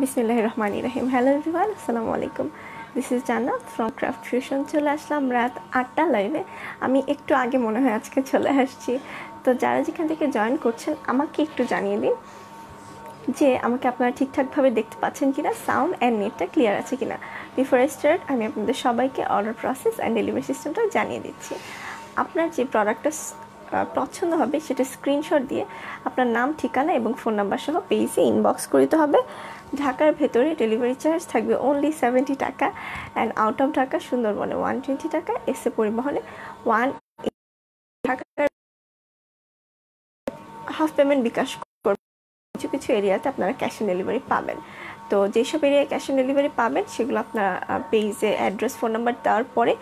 बिस्मिल्लाहिर्रहमानिर्रहीम। Hello everyone, अस्सलामु आलाइकुम। This is জান্নাত ফ্রম ক্রাফট ফিউশন। চলে আসলাম রাত 8টা লাইভে। আমি একটু আগে মনে হয় আজকে চলে আসছি। তো যারা যেখান থেকে জয়েন করছেন আমাকে একটু জানিয়ে দিন যে আমাকে আপনারা ঠিকঠাকভাবে দেখতে পাচ্ছেন কিনা, সাউন্ড অ্যান্ড নেটটা ক্লিয়ার আছে কিনা। বিফোর আই স্টার্ট আমি আপনাদের সবাইকে অর্ডার প্রসেস অ্যান্ড ডেলিভারি সিস্টেমটা জানিয়ে দিচ্ছি। আপনার যে প্রোডাক্টটা পছন্দ হবে সেটা স্ক্রিনশট দিয়ে আপনার নাম, ঠিকানা এবং ফোন নাম্বার সহ পেজে ইনবক্স করে দিতে হবে। ঢাকার ভেতরে ডেলিভারি চার্জ থাকবে অনলি 70 টাকা, অ্যান্ড আউট অফ ঢাকা সুন্দরবনে 120 টাকা, এসে পরিবহনে 1 ঢাকার হাফ পেমেন্ট বিকাশ করবে। কিছু কিছু এরিয়াতে আপনারা ক্যাশ অন ডেলিভারি পাবেন। তো যেসব এরিয়ায় ক্যাশ অন ডেলিভারি পাবেন সেগুলো আপনারা পেজে অ্যাড্রেস, ফোন নাম্বার দেওয়ার পরে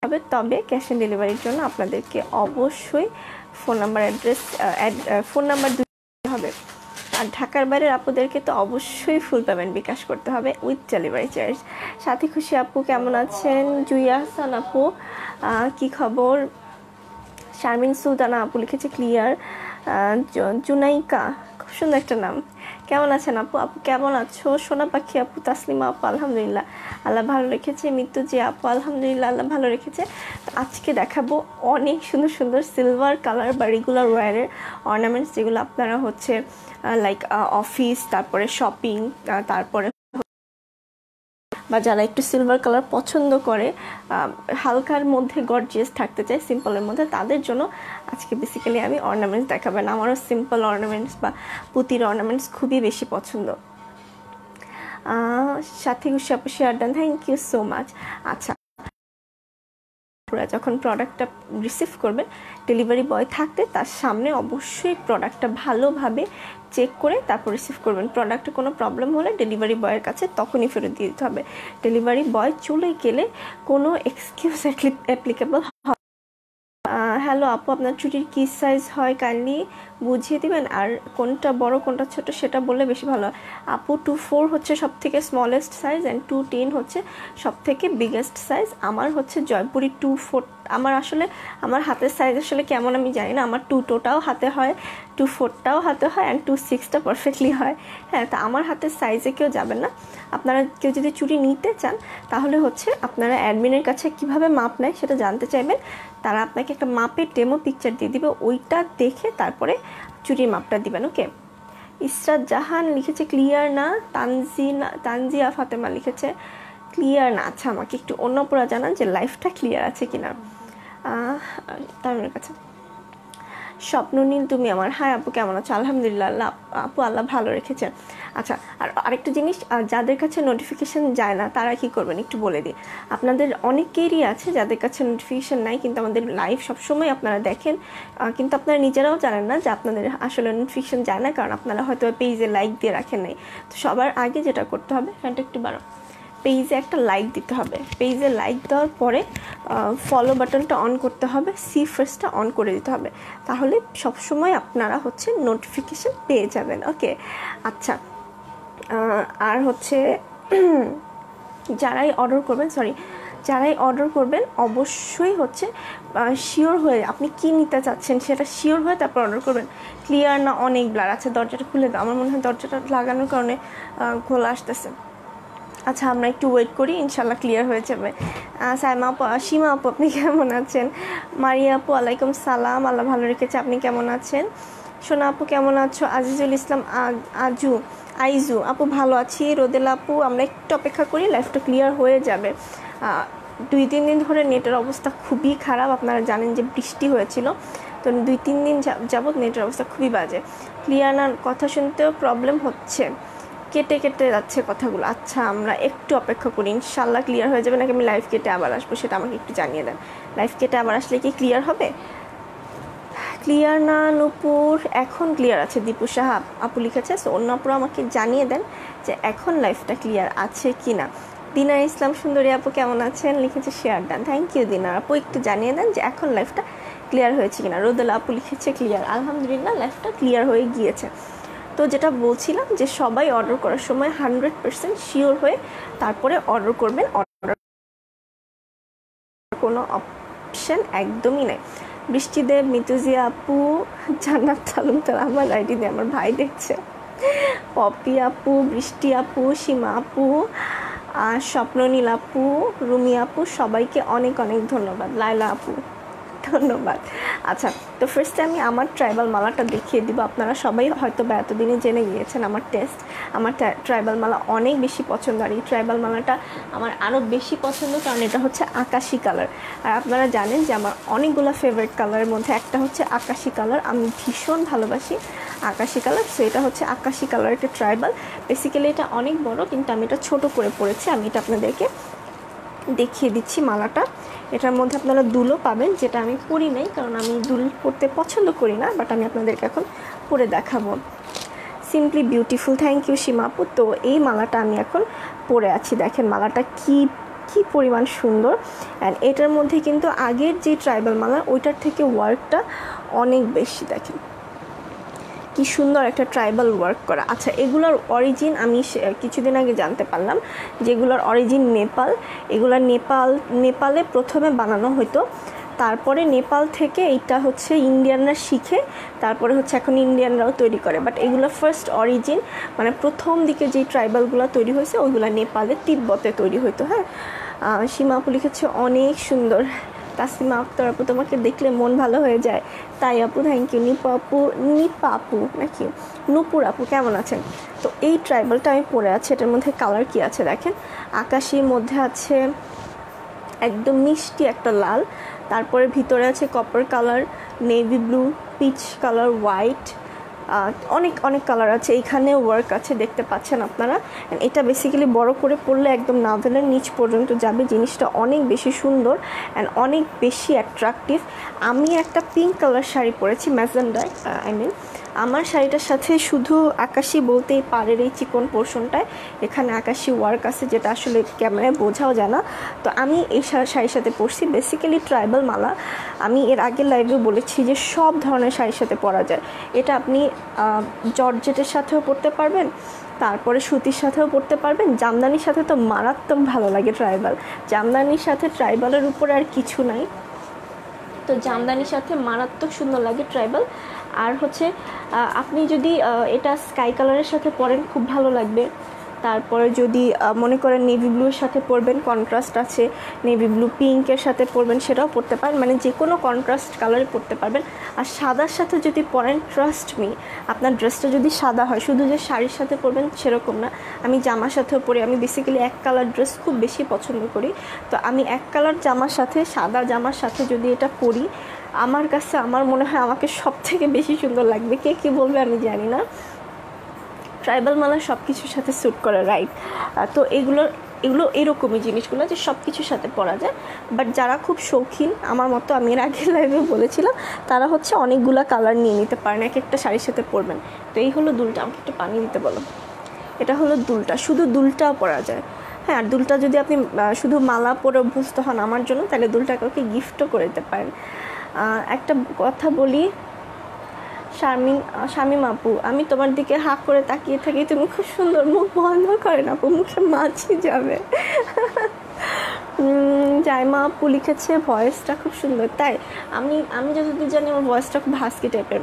হবে। তবে ক্যাশ অন ডেলিভারির জন্য আপনাদেরকে অবশ্যই phone number, address, phone number দিতে হবে। আর ঢাকার বাইরের আপুদেরকে তো অবশ্যই ফুল পেমেন্ট বিকাশ করতে হবে উইথ ডেলিভারি চার্জ। সাথী খুশি আপু কেমন আছেন? জুইয়া হাসান আপু কি খবর? শারমিন সুলতানা আপু লিখেছে ক্লিয়ার। জুনাইকা, খুব সুন্দর একটা নাম। কেমন আছেন আপু? আপু কেমন আছো? সোনা পাখি আপু, তাসলিমা আপু আলহামদুলিল্লাহ আল্লাহ ভালো রেখেছে। মৃত্যু যে আপু আলহামদুলিল্লাহ আল্লাহ ভালো রেখেছে। তো আজকে দেখাবো অনেক সুন্দর সুন্দর সিলভার কালার বা রেগুলার ওয়্যারের অর্নামেন্টস, যেগুলো আপনারা হচ্ছে লাইক অফিস, তারপরে শপিং, তারপরে বা যারা একটু সিলভার কালার পছন্দ করে, হালকার মধ্যে গর্জিয়াস থাকতে চায়, সিম্পলের মধ্যে, তাদের জন্য আজকে বেসিক্যালি আমি অর্নামেন্টস দেখাবেন। আমারও সিম্পল অর্নামেন্টস বা পুঁতির অর্নামেন্টস খুবই বেশি পছন্দ। সাথী খুশি আপু share done, thank you so much. আচ্ছা, যখন প্রোডাক্টটা রিসিভ করবেন, ডেলিভারি বয় থাকতে তার সামনে অবশ্যই প্রোডাক্টটা ভালোভাবে চেক করে তারপর রিসিভ করবেন। প্রোডাক্টে কোনো প্রবলেম হলে ডেলিভারি বয়ের কাছে তখনই ফেরত দিয়ে দিতে হবে। ডেলিভারি বয় চলে গেলে কোনো এক্সকিউজ অ্যাপ্লিকেবল হবে। হ্যালো আপু, আপনার চুটির কী সাইজ হয় কাইন্ডলি বুঝিয়ে দিবেন, আর কোনটা বড় কোনটা ছোট সেটা বললে বেশি ভালো হয়। আপু 24 হচ্ছে সব থেকে স্মলেস্ট সাইজ, অ্যান্ড 210 হচ্ছে সব থেকে বিগেস্ট সাইজ। আমার হচ্ছে জয়পুরি 24। আমার আসলে আমার হাতের সাইজ আসলে কেমন আমি জানি না। আমার 22টাও হাতে হয়, 24টাও হাতে হয়, অ্যান্ড 26টা পারফেক্টলি হয়। হ্যাঁ, তা আমার হাতের সাইজে কেউ যাবেন না। আপনারা কেউ যদি চুড়ি নিতে চান তাহলে হচ্ছে আপনারা অ্যাডমিনের কাছে কিভাবে মাপ নেয় সেটা জানতে চাইবেন। তারা আপনাকে একটা মাপের ডেমো পিকচার দিয়ে দিবে, ওইটা দেখে তারপরে চুড়ির মাপটা দিবেন। ওকে। ইসরাত জাহান লিখেছে ক্লিয়ার না। তানজিয়া ফাতেমা লিখেছে ক্লিয়ার না। আচ্ছা, আমাকে একটু অন্যপুরা জানান যে লাইফটা ক্লিয়ার আছে কিনা তার কাছে। স্বপ্ননীল তুমি আমার, হাই আপু কেমন আছো? আলহামদুলিল্লাহ আপু আল্লাহ ভালো রেখেছে। আচ্ছা, আর আরেকটা জিনিস, যাদের কাছে নোটিফিকেশান যায় না তারা কি করবেন একটু বলে দিই। আপনাদের অনেকেরই আছে যাদের কাছে নোটিফিকেশান নাই, কিন্তু আমাদের লাইভ সবসময় আপনারা দেখেন, কিন্তু আপনারা নিজেরাও জানেন না যে আপনাদের আসলে নোটিফিকেশান যায় না, কারণ আপনারা হয়তো পেজে লাইক দিয়ে রাখেন নাই। তো সবার আগে যেটা করতে হবে, ফ্যানটা একটু বাড়ো, পেজে একটা লাইক দিতে হবে। পেজে লাইক দেওয়ার পরে ফলো বাটনটা অন করতে হবে, সি ফার্স্টটা অন করে দিতে হবে, তাহলে সবসময় আপনারা হচ্ছে নোটিফিকেশান পেয়ে যাবেন। ওকে। আচ্ছা, আর হচ্ছে যারাই অর্ডার করবেন অবশ্যই হচ্ছে শিওর হয়ে, আপনি কি নিতে চাচ্ছেন সেটা শিওর হয়ে তারপর অর্ডার করবেন। ক্লিয়ার না, অনেক ব্লার। আচ্ছা, দরজাটা খুলে দাও, আমার মনে হয় দরজাটা লাগানোর কারণে খোলা আসতেছে। আচ্ছা, আমরা একটু ওয়েট করি, ইনশাল্লাহ ক্লিয়ার হয়ে যাবে। সাইমা আপু, সীমা আপু আপনি কেমন আছেন? মারিয়া আপু ওয়ালাইকুম সালাম, আল্লাহ ভালো রেখেছে। আপনি কেমন আছেন? সোনা আপু কেমন আছো? আজিজুল ইসলাম আইজু আপু ভালো আছি। রোদেলা আপু, আমরা একটু অপেক্ষা করি, লাইফটা ক্লিয়ার হয়ে যাবে। 2-3 দিন ধরে নেটের অবস্থা খুবই খারাপ। আপনারা জানেন যে বৃষ্টি হয়েছিল, তো 2-3 দিন যাবৎ নেটের অবস্থা খুবই বাজে। ক্লিয়ার না, কথা শুনতেও প্রবলেম হচ্ছে, কেটে কেটে যাচ্ছে কথাগুলো। আচ্ছা, আমরা একটু অপেক্ষা করি, ইনশাল্লাহ ক্লিয়ার হয়ে যাবে। নাকি আমি লাইভ কেটে আবার আসবো সেটা আমাকে একটু জানিয়ে দেন। লাইভ কেটে আবার আসলে কি ক্লিয়ার হবে? ক্লিয়ার না নূপুর, এখন ক্লিয়ার আছে। দীপু সাহা আপু লিখেছে। সো অন্য আপুরা আমাকে জানিয়ে দেন যে এখন লাইভটা ক্লিয়ার আছে কি না। দিনার ইসলাম সুন্দরী আপু কেমন আছেন লিখেছে শেয়ার ডান, থ্যাংক ইউ দিনার আপু। একটু জানিয়ে দেন যে এখন লাইভটা ক্লিয়ার হয়েছে কিনা। রোদেলা আপু লিখেছে ক্লিয়ার, আলহামদুলিল্লাহ লাইভটা ক্লিয়ার হয়ে গিয়েছে। তো যেটা বলছিলাম যে সবাই অর্ডার করার সময় 100% শিওর হয়ে তারপরে অর্ডার করবেন। অর্ডার কোনো অপশন একদমই নেই। বৃষ্টিদেব, মিতুজিয়া আপু, জান্নাত তালুকদার, আমার আইডি দিয়ে আমার ভাই দেখছে। পপি আপু, বৃষ্টি আপু, সীমা আপু, স্বপ্ননীল আপু, রুমি আপু, সবাইকে অনেক অনেক ধন্যবাদ। লাইলা আপু ধন্যবাদ। আচ্ছা, তো ফার্স্টে আমি আমার ট্রাইবাল মালাটা দেখিয়ে দিব। আপনারা সবাই হয়তো বা এতদিনে জেনে গিয়েছেন আমার টেস্ট। আমার ট্রাইবাল মালা অনেক বেশি পছন্দ, আর এই ট্রাইবাল মালাটা আমার আরও বেশি পছন্দ কারণ এটা হচ্ছে আকাশি কালার। আর আপনারা জানেন যে আমার অনেকগুলো ফেভারিট কালারের মধ্যে একটা হচ্ছে আকাশি কালার। আমি ভীষণ ভালোবাসি আকাশি কালার, সো এটা হচ্ছে আকাশি কালার একটা ট্রাইবাল। বেসিক্যালি এটা অনেক বড়, কিন্তু আমি এটা ছোট করে পরেছি। আমি এটা আপনাদেরকে দেখিয়ে দিচ্ছি মালাটা। এটার মধ্যে আপনারা দুলও পাবেন, যেটা আমি পরি নাই কারণ আমি দুল পরতে পছন্দ করি না, বাট আমি আপনাদেরকে এখন পরে দেখাবো। সিম্পলি বিউটিফুল, থ্যাংক ইউ সীমা আপু। তো এই মালাটা আমি এখন পরে আছি, দেখেন মালাটা কি পরিমাণ সুন্দর। অ্যান্ড এটার মধ্যে কিন্তু আগের যে ট্রাইবাল মালা ওইটার থেকে ওয়ার্কটা অনেক বেশি, দেখেন কি সুন্দর একটা ট্রাইবাল ওয়ার্ক করা। আচ্ছা, এগুলোর অরিজিন আমি কিছুদিন আগে জানতে পারলাম, যেগুলোর অরিজিন নেপাল। এগুলো নেপালে প্রথমে বানানো হতো, তারপরে নেপাল থেকে এইটা হচ্ছে ইন্ডিয়ানরা শিখে তারপরে হচ্ছে এখন ইন্ডিয়ানরাও তৈরি করে। বাট এগুলো ফার্স্ট অরিজিন মানে প্রথম দিকে যেই ট্রাইবালগুলো তৈরি হয়েছে ওইগুলো নেপালে, তিব্বতে তৈরি হতো। হ্যাঁ, সীমা আপু লিখেছে অনেক সুন্দর। তাসলিমা আক্তার আপু, তোমাকে দেখলে মন ভালো হয়ে যায়। তাই আপু, থ্যাংক ইউ। নিপা আপু নাকি নূপুর আপু, কেমন আছেন? তো এই ট্রাইবালটা আমি পরে আছি। এটার মধ্যে কালার কি আছে দেখেন, আকাশির মধ্যে আছে একদম মিষ্টি একটা লাল, তারপরে ভিতরে আছে copper colour, navy blue, peach colour, white, অনেক অনেক কালার আছে। এইখানে ওয়ার্ক আছে, দেখতে পাচ্ছেন আপনারা। এটা বেসিক্যালি বড় করে পরলে একদম নাভেলের নিচ পর্যন্ত যাবে। জিনিসটা অনেক বেশি সুন্দর অ্যান্ড অনেক বেশি অ্যাট্রাকটিভ। আমি একটা পিঙ্ক কালার শাড়ি পরেছি, ম্যাজেন্ডায় আমার শাড়িটার সাথে শুধু আকাশি বলতেই পারের এই চিকন পোর্শনটায় এখানে আকাশি ওয়ার্ক আছে, যেটা আসলে ক্যামেরায় বোঝাও যায় না। তো আমি এই শাড়ির সাথে পরছি। বেসিক্যালি ট্রাইবাল মালা আমি এর আগের লাইভেও বলেছি যে সব ধরনের শাড়ির সাথে পরা যায়। এটা আপনি জর্জেটের সাথেও পরতে পারবেন, তারপরে সুতির সাথেও পরতে পারবেন, জামদানির সাথে তো মারাত্মক ভালো লাগে ট্রাইবাল। জামদানির সাথে ট্রাইবালের উপরে আর কিছু নাই, তো জামদানির সাথে মারাত্মক সুন্দর লাগে ট্রাইবাল। আর হচ্ছে আপনি যদি এটা স্কাই কালারের সাথে পরেন খুব ভালো লাগবে। তারপরে যদি মনে করেন নেভি ব্লুর সাথে পরবেন, কন্ট্রাস্ট আছে, নেভি ব্লু পিঙ্কের সাথে পরবেন, সেটাও পরতে পারেন, মানে যে কোনো কন্ট্রাস্ট কালারে পরতে পারবেন। আর সাদার সাথে যদি পরেন, ট্রাস্ট মি, আপনার ড্রেসটা যদি সাদা হয়, শুধু যে শাড়ির সাথে পরবেন সেরকম না, আমি জামার সাথেও পরি। আমি বেসিক্যালি এক কালার ড্রেস খুব বেশি পছন্দ করি, তো আমি এক কালার জামার সাথে, সাদা জামার সাথে যদি এটা পরি, আমার কাছে আমার মনে হয় আমাকে সব থেকে বেশি সুন্দর লাগবে। কে কী বলবে আমি জানি না, ট্রাইবাল মালা সব কিছুর সাথে স্যুট করে, রাইট? তো এগুলো এরকমই জিনিসগুলো যে সব কিছুর সাথে পরা যায়। বাট যারা খুব শৌখিন আমার মতো, আমি এর আগের লাইভে বলেছিলাম, তারা হচ্ছে অনেকগুলো কালার নিয়ে নিতে পারেন, এক একটা শাড়ির সাথে পরবেন। তো এই হলো দুলটা, আমাকে একটু পানি দিতে বলো। এটা হলো দুলটা, শুধু দুলটাও পরা যায়। হ্যাঁ, আর দুলটা যদি আপনি শুধু মালা পরে অভ্যস্ত হন আমার জন্য, তাহলে দুলটা কাউকে গিফটও করে দিতে পারেন। একটা কথা বলি, শামিম আপু, আমি তোমার দিকে হাঁ করে তাকিয়ে থাকি, তুমি খুব সুন্দর, মুখ বন্ধ করেন আপু, মুখে মাছি যাবে। জাইমা আপু লিখেছে ভয়েসটা খুব সুন্দর। তাই আমি যতদূর জানি আমার ভয়েসটা খুব হাস্কি টাইপের,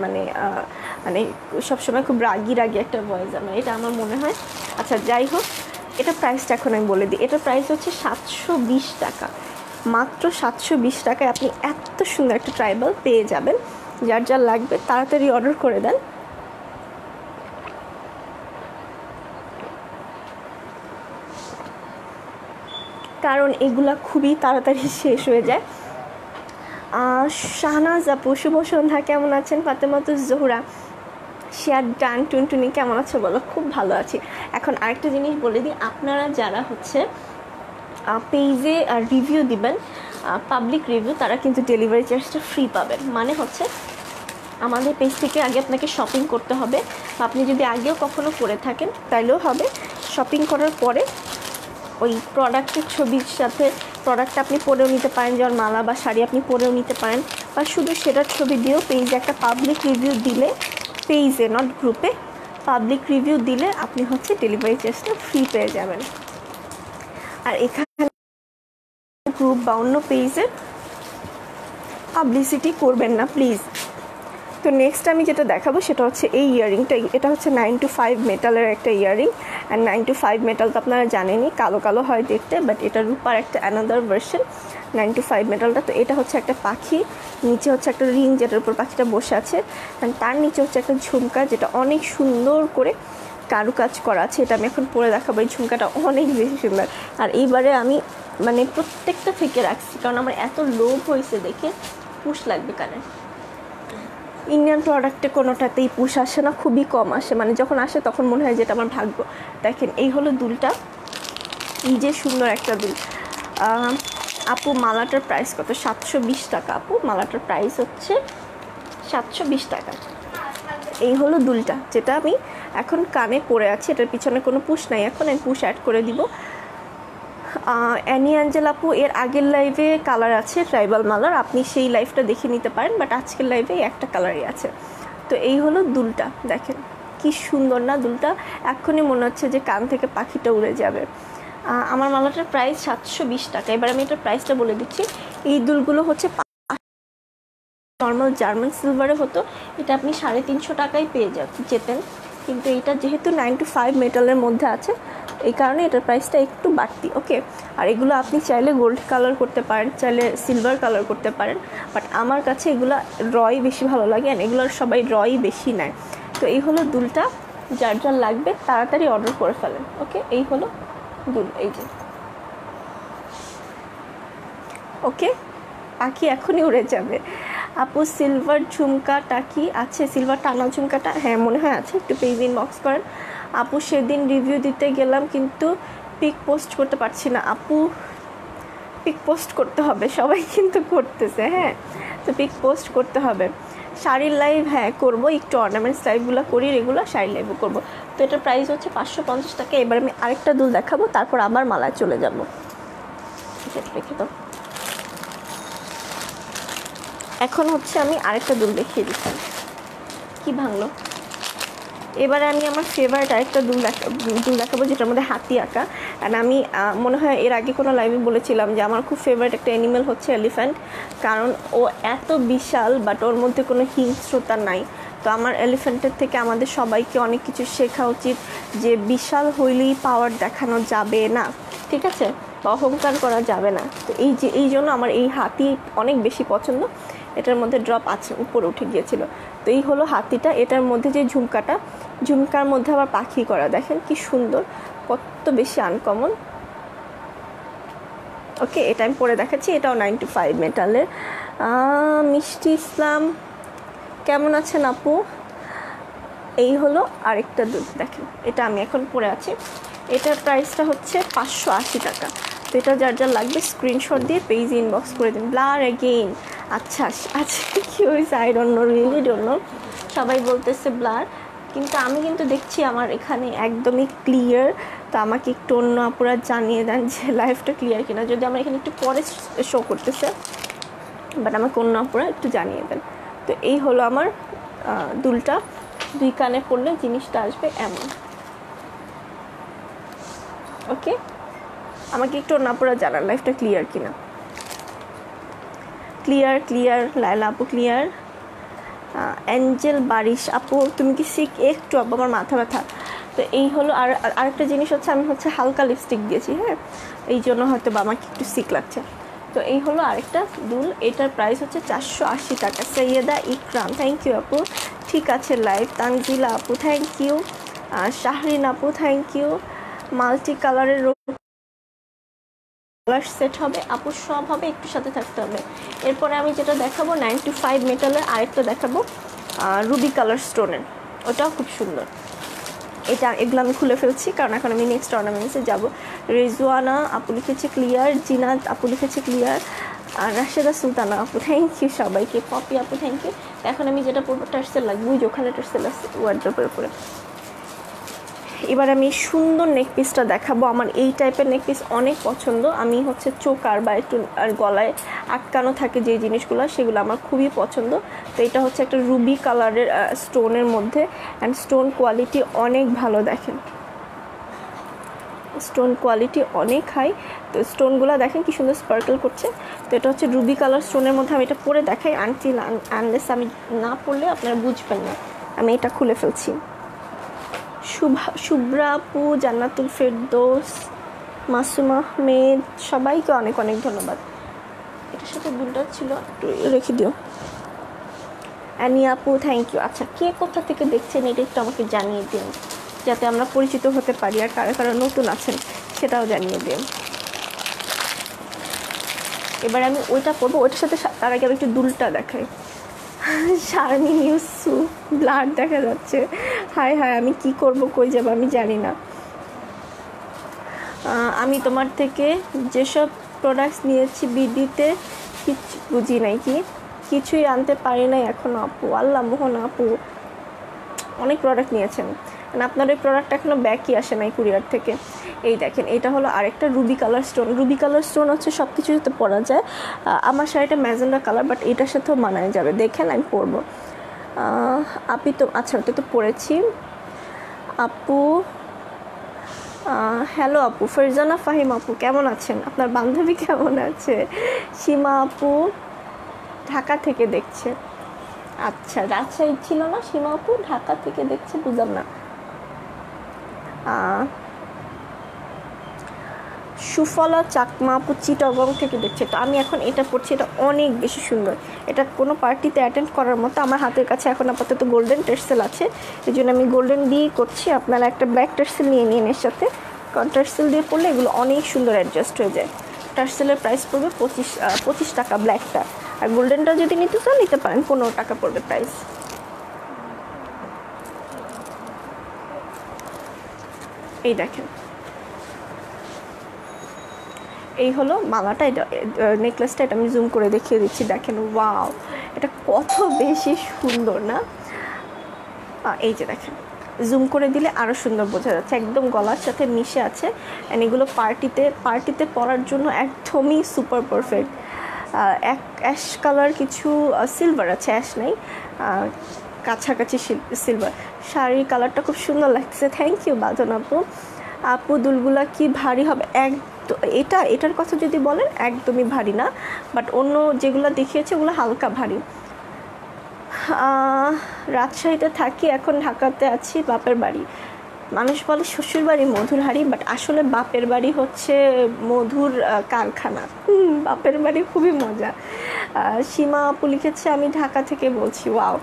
মানে সবসময় খুব রাগি একটা ভয়েস আমার, এটা আমার মনে হয়। আচ্ছা, যাই হোক, এটা প্রাইসটা এখন আমি বলে দিই। এটার প্রাইস হচ্ছে 720 টাকা, মাত্র 720 টাকায় আপনি এত সুন্দর একটা ট্রাইবাল পেয়ে যাবেন। যার যা লাগবে তাড়াতাড়ি অর্ডার করে দেন। কারণ এগুলা খুবই তাড়াতাড়ি শেষ হয়ে যায়। শাহনাজ আপু, শুভ সন্ধ্যা, কেমন আছেন? ফাতেমাতুজ জোহরা, শেয়ার ডান, টুনটুনি কেমন আছো বলো? খুব ভালো আছি। এখন আরেকটা জিনিস বলে দিই, আপনারা যারা হচ্ছে পেজে রিভিউ দিবেন, পাবলিক রিভিউ, তারা কিন্তু ডেলিভারি চার্জটা ফ্রি পাবেন। মানে হচ্ছে আমাদের পেজ থেকে আগে আপনাকে শপিং করতে হবে, বা আপনি যদি আগেও কখনো করে থাকেন তাইলেও হবে। শপিং করার পরে ওই প্রোডাক্টের ছবির সাথে প্রোডাক্টটা আপনি পরেও নিতে পারেন, যেমন মালা বা শাড়ি আপনি পরেও নিতে পারেন, বা শুধু সেটার ছবি দিয়েও পেজে একটা পাবলিক রিভিউ দিলে, পেজে নট গ্রুপে, পাবলিক রিভিউ দিলে আপনি হচ্ছে ডেলিভারি চার্জটা ফ্রি পেয়ে যাবেন। আর এখানে গ্রুপ বা অন্য পেজে পাবলিসিটি করবেন না প্লিজ। তো তো নেক্সট আমি যেটা দেখাবো সেটা হচ্ছে এই ইয়াররিংটা। এটা হচ্ছে 9 to 5 মেটালের একটা ইয়াররিং। অ্যান্ড 9 to 5 মেটাল তো আপনারা জানেনই, কালো কালো হয় দেখতে, বাট এটা রূপার একটা অ্যানাদার ভার্সন 9 to 5 মেটালটা। তো এটা হচ্ছে একটা পাখি, নিচে হচ্ছে একটা রিং যেটার উপর পাখিটা বসে আছে, অ্যান্ড তার নিচে হচ্ছে একটা ঝুমকা যেটা অনেক সুন্দর করে কারুকাজ করা আছে। এটা আমি এখন পরে দেখাবো। এই ঝুমকাটা অনেক বেশি সুন্দর। আর এইবারে আমি মানে প্রত্যেকটা থেকে রাখছি, কারণ আমার এত লোভ হয়েছে দেখে পুশ লাগবে কানে। ইন্ডিয়ান প্রোডাক্টে কোনোটাতেই পুশ আসে না, খুবই কম আসে, মানে যখন আসে তখন মনে হয় যেটা আমার ভাগ্য। দেখেন এই হলো দুলটা, এই যে সুন্দর একটা দুল। আপু মালাটার প্রাইস কত? 720 টাকা আপু, মালাটার প্রাইস হচ্ছে 720 টাকা। এই হলো দুলটা যেটা আমি এখন কানে পরে আছি। এটার পিছনে কোনো পুশ নাই, এখন আমি পুশ অ্যাড করে দিব। অ্যানি অ্যাঞ্জেল আপু এর আগের লাইভে কালার আছে ট্রাইবাল মালার, আপনি সেই লাইভটা দেখে নিতে পারেন, বাট আজকের লাইভে একটা কালারই আছে। তো এই হলো দুলটা, দেখেন কি সুন্দর না দুলটা, এখনই মনে হচ্ছে যে কান থেকে পাখিটা উড়ে যাবে। আমার মালাটার প্রাইস 720 টাকা। এবার আমি এটার প্রাইসটা বলে দিচ্ছি। এই দুলগুলো হচ্ছে নর্মাল জার্মান সিলভারে হতো, এটা আপনি 350 টাকায় পেয়ে যেতেন, কিন্তু এটা যেহেতু 9 to 5 মেটালের মধ্যে আছে, এই কারণে এটার প্রাইসটা একটু বাড়তি। ওকে, আর এগুলো আপনি চাইলে গোল্ড কালার করতে পারেন, চাইলে সিলভার কালার করতে পারেন, বাট আমার কাছে এগুলো রয় বেশি ভালো লাগে, আর এগুলোর সবাই রয় বেশি নেয়। তো এই হলো দুলটা, যার যার লাগবে তাড়াতাড়ি অর্ডার করে ফেলেন। ওকে, এই হলো দুল, এই যে। ওকে, পাখি এখনই উড়ে যাবে। আপু সিলভার ঝুমকাটা কি আছে? সিলভার টানা ঝুমকাটা হ্যাঁ মনে হয় আছে, একটু পেজ ইনবক্স করেন। আপু সেদিন রিভিউ দিতে গেলাম কিন্তু পিক পোস্ট করতে পারছি না। আপু পিক পোস্ট করতে হবে, সবাই কিন্তু করতেছে, হ্যাঁ তো পিক পোস্ট করতে হবে। শাড়ির লাইভ হ্যাঁ করবো, একটু অর্নামেন্টস লাইভগুলো করি রেগুলার, শাড়ির লাইভও করবো। তো এটার প্রাইস হচ্ছে 550 টাকা। এবার আমি আরেকটা দুল দেখাবো, তারপর আবার মালায় চলে যাবো। রেখে দাও। এখন হচ্ছে আমি আরেকটা দুল দেখিয়ে দিচ্ছি। কি ভাঙলো? এবারে আমি আমার ফেভারিট আরেকটা দুল দেখাবো, যেটার মধ্যে হাতি আঁকা। অ্যান্ড আমি মনে হয় এর আগে কোনো লাইভে বলেছিলাম যে আমার খুব ফেভারিট একটা অ্যানিমেল হচ্ছে এলিফ্যান্ট, কারণ ও এত বিশাল বাট ওর মধ্যে কোনো হিংস্রতা নাই। তো আমার এলিফ্যান্টের থেকে আমাদের সবাইকে অনেক কিছু শেখা উচিত, যে বিশাল হইলেই পাওয়ার দেখানো যাবে না, ঠিক আছে, বা অহংকার করা যাবে না। তো এই জন্য আমার এই হাতি অনেক বেশি পছন্দ। এটার মধ্যে ড্রপ আছে, উপরে উঠে গিয়েছিল। তো এই হলো হাতিটা। এটার মধ্যে যে ঝুমকার মধ্যে আবার পাখি করা, দেখেন কি সুন্দর, কত বেশি আনকমন। ওকে, এটা আমি পরে দেখাচ্ছি। এটাও 9 to 5 মেটালের। মিষ্টি ইসলাম কেমন আছেন আপু? এই হলো আরেকটা দুল, দেখেন এটা আমি এখন পরে আছি। এটার প্রাইসটা হচ্ছে 580 টাকা। তো এটা যার যার লাগবে স্ক্রিনশট দিয়ে পেজ ইনবক্স করে দিন। ব্লার এগেইন, আচ্ছা আচ্ছা কি হয়েছে I don't know, really don't know. সবাই বলতেছে ব্লার, কিন্তু আমি কিন্তু দেখছি আমার এখানে একদমই ক্লিয়ার। তো আমাকে একটু অন্য আপুরা জানিয়ে দেন যে লাইফটা ক্লিয়ার কিনা, যদি আমার এখানে একটু পরে শো করতেছে, বাট আমাকে অন্য আপুরা একটু জানিয়ে দেন। তো এই হলো আমার দুলটা, দুই কানে পড়লে জিনিসটা আসবে এমন। ওকে, আমাকে একটু অন্য আপুরা জানান লাইফটা ক্লিয়ার কিনা। ক্লিয়ার লায়লা আপু ক্লিয়ার। অ্যাঞ্জেল বারিশ আপু তুমি কি শিখ? একটু আপু আমার মাথা ব্যথা। তো এই হলো। আর আরেকটা জিনিস হচ্ছে, আমি হচ্ছে হালকা লিপস্টিক দিয়েছি, হ্যাঁ এই জন্য হয়তো বা আমাকে একটু শিখ লাগছে। তো এই হলো আরেকটা দুল, এটার প্রাইস হচ্ছে 480 টাকা। সৈয়দা ইকরাম থ্যাংক ইউ আপু, ঠিক আছে লাইভ। তানজিলা আপু থ্যাংক ইউ। শাহরিন আপু থ্যাংক ইউ। মাল্টি কালারের কালার সেট হবে আপু, সব হবে, একটু সাথে থাকতে হবে। এরপরে আমি যেটা দেখাবো 9 to 5 মেটালের, আরেকটা দেখাবো রুবি কালার স্টোনের, ওটাও খুব সুন্দর। এগুলো আমি খুলে ফেলছি কারণ এখন আমি নেক্সট অর্নামেন্টসে যাব। রেজওয়ানা আপু লিখেছে ক্লিয়ার, জিনাত আপু লিখেছে ক্লিয়ার, আর রাশেদা সুলতানা আপু থ্যাংক ইউ সবাইকে। পপি আপু থ্যাংক ইউ। এখন আমি যেটা পরবো টার্সেল লাগবে, ওই যে ওখানে টার্সেল আছে ওয়ার্ড্রপের উপরে। এবার আমি সুন্দর নেকপিসটা দেখাবো। আমার এই টাইপের নেকপিস অনেক পছন্দ। আমি হচ্ছে চোকার বা একটু আর গলায় আটকানো থাকে যে জিনিসগুলো, সেগুলো আমার খুবই পছন্দ। তো এটা হচ্ছে একটা রুবি কালারের স্টোনের মধ্যে, অ্যান্ড স্টোন কোয়ালিটি অনেক ভালো, দেখেন স্টোন কোয়ালিটি অনেক হাই। তো স্টোনগুলো দেখেন কি সুন্দর স্পার্কল করছে। তো এটা হচ্ছে রুবি কালার স্টোনের মধ্যে। আমি এটা পরে দেখাই, আনলেস আমি না পরলে আপনারা বুঝবেন না। আমি এটা খুলে ফেলছি। শুভ্রা আপু, জান্নাতুল ফেরদৌস, মাসুম আহমেদ, সবাইকে অনেক অনেক ধন্যবাদ। এটার সাথে দুলটা ছিল, একটু রেখে দিও। অ্যানি আপু থ্যাংক ইউ। আচ্ছা, কে কোথা থেকে দেখছেন এটা একটু আমাকে জানিয়ে দিন, যাতে আমরা পরিচিত হতে পারি, আর কারা কারা নতুন আছেন সেটাও জানিয়ে দিন। এবার আমি ওইটা পরবো, ওইটার সাথে তার আগে আমি একটু দুলটা দেখাই। শারমিন ইউসুফ, ব্লাড দেখা যাচ্ছে। হায় হায়, আমি কি করব, কই যাব আমি জানি না। আমি তোমার থেকে যেসব প্রোডাক্টস নিয়েছি বিডিতে কিছু বুঝি নাই, কিছুই আনতে পারি নাই এখনও আপু। আল্লাহ মোহন আপু, অনেক প্রোডাক্ট নিয়েছেন, মানে আপনার ওই প্রোডাক্ট এখনও ব্যাকই আসে নাই কুরিয়ার থেকে। এই দেখেন, এটা হলো আরেকটা Ruby colour stone. Ruby colour stone হচ্ছে সব কিছুর সাথে পরা যায়। আমার শাড়িটা ম্যাজেন্ডা কালার, বাট এটার সাথেও মানায় যাবে। দেখেন আমি পরবো। আপনি তো আচ্ছা, ওটা তো পরেছি আপু। হ্যালো আপু, ফারজানা ফাহিম আপু কেমন আছেন? আপনার বান্ধবী কেমন আছে? সীমা আপু ঢাকা থেকে দেখছে। আচ্ছা, রাজশাহী ছিল না সীমা আপু, ঢাকা থেকে দেখছে, বুঝলাম না। সুফলা চাকমা আপু চিটাগং থেকে দেখছে। তো আমি এখন এটা পড়ছি, এটা অনেক বেশি সুন্দর। এটা কোনো পার্টিতে অ্যাটেন্ড করার মতো। আমার হাতের কাছে এখন আপাতত গোল্ডেন টার্সেল আছে, এই জন্য আমি গোল্ডেন দিয়েই করছি। আপনারা একটা ব্ল্যাক টার্সেল নিয়ে নিন এর সাথে, কারণ টার্সেল দিয়ে পড়লে এগুলো অনেক সুন্দর অ্যাডজাস্ট হয়ে যায়। টার্সেলের প্রাইস পড়বে 25 টাকা ব্ল্যাকটা, আর গোল্ডেনটা যদি নিতে চান নিতে পারেন, 15 টাকা পড়বে প্রাইস। এই দেখেন, এই হলো মালাটা। এটা নেকলেসটা, এটা আমি জুম করে দেখিয়ে দিচ্ছি। দেখেন, ওয়াও, এটা কত বেশি সুন্দর না? এই যে দেখেন, জুম করে দিলে আরও সুন্দর বোঝা যাচ্ছে, একদম গলার সাথে মিশে আছে। অ্যান্ড এগুলো পার্টিতে পরার জন্য একদমই সুপার পারফেক্ট। অ্যাশ কালার কিছু সিলভার আছে, অ্যাশ নেই, কাছাকাছি সিলভার। শাড়ির কালারটা খুব সুন্দর লাগছে। থ্যাংক ইউ বাঁধন আপু। আপু দুলগুলা কি ভারী হবে? এটার কথা যদি বলেন, একদমই ভারী না, বাট অন্য যেগুলো দেখিয়েছে ওগুলো হালকা ভারী। রাজশাহীতে থাকি, এখন ঢাকাতে আছি, বাপের বাড়ি। মানুষ বলে শ্বশুর বাড়ি মধুর হাড়ি, বাট আসলে বাপের বাড়ি হচ্ছে মধুর কারখানা। বাপের বাড়ি খুবই মজা। সীমা আপু লিখেছে আমি ঢাকা থেকে বলছি। ওয়াও,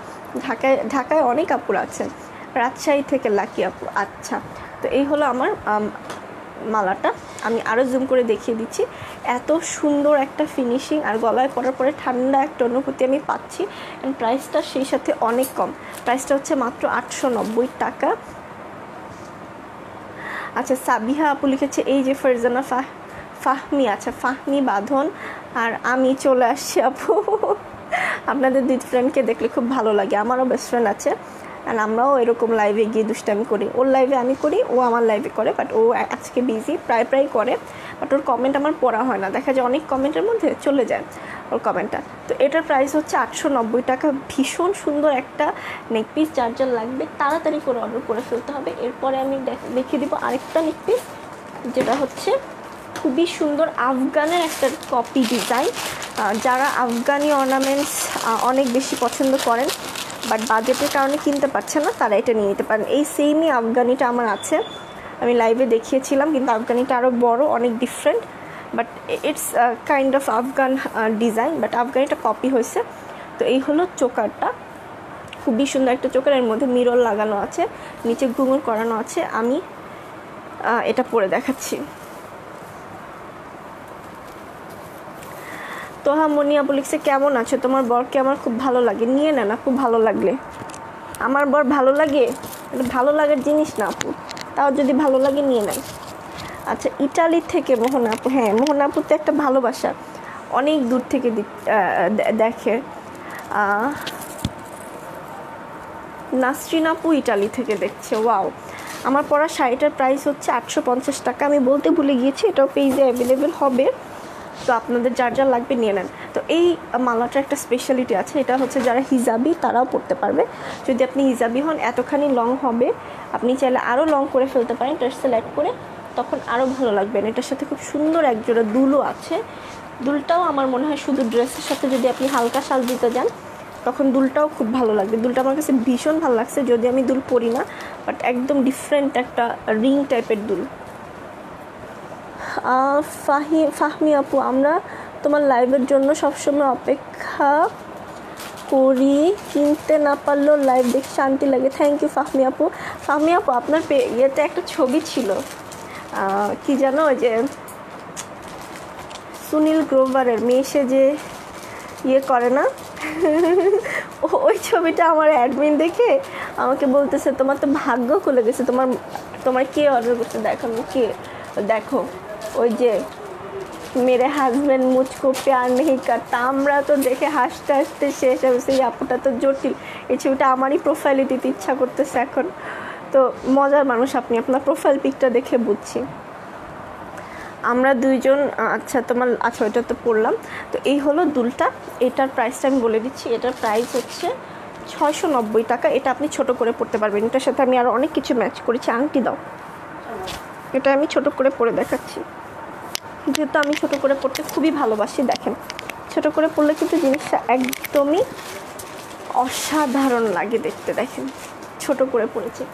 ঢাকায় অনেক আপুর আছেন। রাজশাহী থেকে লাকি আপু। আচ্ছা, তো এই হলো আমার মালাটা। আমি আরও জুম করে দেখিয়ে দিচ্ছি। এত সুন্দর একটা ফিনিশিং, আর গলায় পরার পরে ঠান্ডা একটা অনুভূতি আমি পাচ্ছি। অ্যান্ড প্রাইসটা সেই সাথে অনেক কম। প্রাইসটা হচ্ছে মাত্র 890 টাকা। আচ্ছা, সাবিহা আপু লিখেছে এই যে ফারজানা ফাহমি। আচ্ছা, ফাহমি বাঁধন আর আমি চলে আসছি আপু। আপনাদের দুই ফ্রেন্ডকে দেখলে খুব ভালো লাগে। আমারও বেস্ট ফ্রেন্ড আছে, আর আমরাও এরকম লাইভে গিয়ে দুষ্টামি করি। ওর লাইভে আমি করি, ও আমার লাইভে করে, বাট ও আজকে বিজি, প্রায় করে, বাট ওর কমেন্ট আমার পড়া হয় না। দেখা যায় অনেক কমেন্টের মধ্যে চলে যায় ওর কমেন্টটা। তো এটার প্রাইস হচ্ছে 890 টাকা। ভীষণ সুন্দর একটা নেকপিস। যার যার লাগবে তাড়াতাড়ি করে অর্ডার করে ফেলতে হবে। এরপরে আমি দেখিয়ে দিব আরেকটা নেকপিস, যেটা হচ্ছে খুবই সুন্দর আফগানের একটা কপি ডিজাইন। যারা আফগানি অর্নামেন্টস অনেক বেশি পছন্দ করেন, বাট বাজেটের কারণে কিনতে পারছে না, তারা এটা নিয়ে নিতে পারেন। এই সেমই আফগানিটা আমার আছে, আমি লাইভে দেখিয়েছিলাম, কিন্তু আফগানিটা আরও বড়, অনেক different, but it's kind of Afghan design, but আফগানিটা কপি হয়েছে। তো এই হলো চোকারটা, খুবই সুন্দর একটা চোকার। এর মধ্যে মিরর লাগানো আছে, নিচে ঘুঙুর করানো আছে। আমি এটা পরে দেখাচ্ছি। তোহা মনিয়া বলিছে কেমন আছো? তোমার বরকে আমার খুব ভালো লাগে, নিয়ে না খুব ভালো লাগলে। আমার বর ভালো লাগে, এটা ভালো লাগার জিনিস না আপু, তাও যদি ভালো লাগে নিয়ে নেয়। আচ্ছা, ইটালি থেকে মোহনা আপু। হ্যাঁ, মোহনা আপু তো একটা ভালোবাসা, অনেক দূর থেকে দেখে। নাসরিন আপু ইটালি থেকে দেখছে। ওয়াও, আমার পরা শাড়িটার প্রাইস হচ্ছে 850 টাকা। আমি বলতে ভুলে গিয়েছি, এটাও পেজে অ্যাভেলেবেল হবে, তো আপনাদের যার যা লাগবে নিয়ে নেন। তো এই মালাটার একটা স্পেশালিটি আছে, এটা হচ্ছে যারা হিজাবি তারাও পরতে পারবে। যদি আপনি হিজাবি হন, এতখানি লং হবে, আপনি চাইলে আরও লং করে ফেলতে পারেন টার্সেল অ্যাড করে, তখন আরও ভালো লাগবে। এটার সাথে খুব সুন্দর একজোড়া দুলও আছে। দুলটাও আমার মনে হয় শুধু ড্রেসের সাথে যদি আপনি হালকা সাজ দিতে যান তখন দুলটাও খুব ভালো লাগবে। দুলটা আমার কাছে ভীষণ ভালো লাগছে, যদি আমি দুল পরি না, বাট একদম ডিফারেন্ট একটা রিং টাইপের দুল। ফাহমি আপু, আমরা তোমার লাইভের জন্য সবসময় অপেক্ষা করি, কিনতে না পারলেও লাইভ দেখে শান্তি লাগে। থ্যাংক ইউ ফাহমি আপু। ফাহমি আপু, আপনার ইয়েতে একটা ছবি ছিল, কি জানো, ওই যে সুনীল গ্রোভারের মেয়ে সে যে ইয়ে করে না ওই ছবিটা আমার অ্যাডমিন দেখে আমাকে বলতেছে তোমার তো ভাগ্য খুলে গেছে, তোমার কে অর্ডার করতে, দেখো কে, দেখো ওই যে মেরে হাজব্যান্ড মুঝকো প্যার নেই করতা। আমরা তো দেখে হাসতে হাসতে শেষ হবে, সেই আপুটা তো জটিল। এই ছবিটা আমারই প্রোফাইলে দিতে ইচ্ছা করতেছে এখন। তো মজার মানুষ আপনি, আপনার প্রোফাইল পিকটা দেখে বুঝছি। আমরা দুইজন, আচ্ছা তোমার, আচ্ছা ওইটা তো পড়লাম। তো এই হলো দুলটা, এটার প্রাইসটা আমি বলে দিচ্ছি। এটার প্রাইস হচ্ছে 690 টাকা। এটা আপনি ছোট করে পড়তে পারবেন। এটার সাথে আমি আরও অনেক কিছু ম্যাচ করেছি। আংটি দাও, এটা আমি ছোট করে পরে দেখাচ্ছি, যেহেতু আমি ছোট করে পড়তে খুবই ভালোবাসি। দেখেন, ছোট করে পড়লে কিন্তু জিনিসটা একদমই অসাধারণ লাগে দেখতে। দেখেন ছোট করে পড়েছি।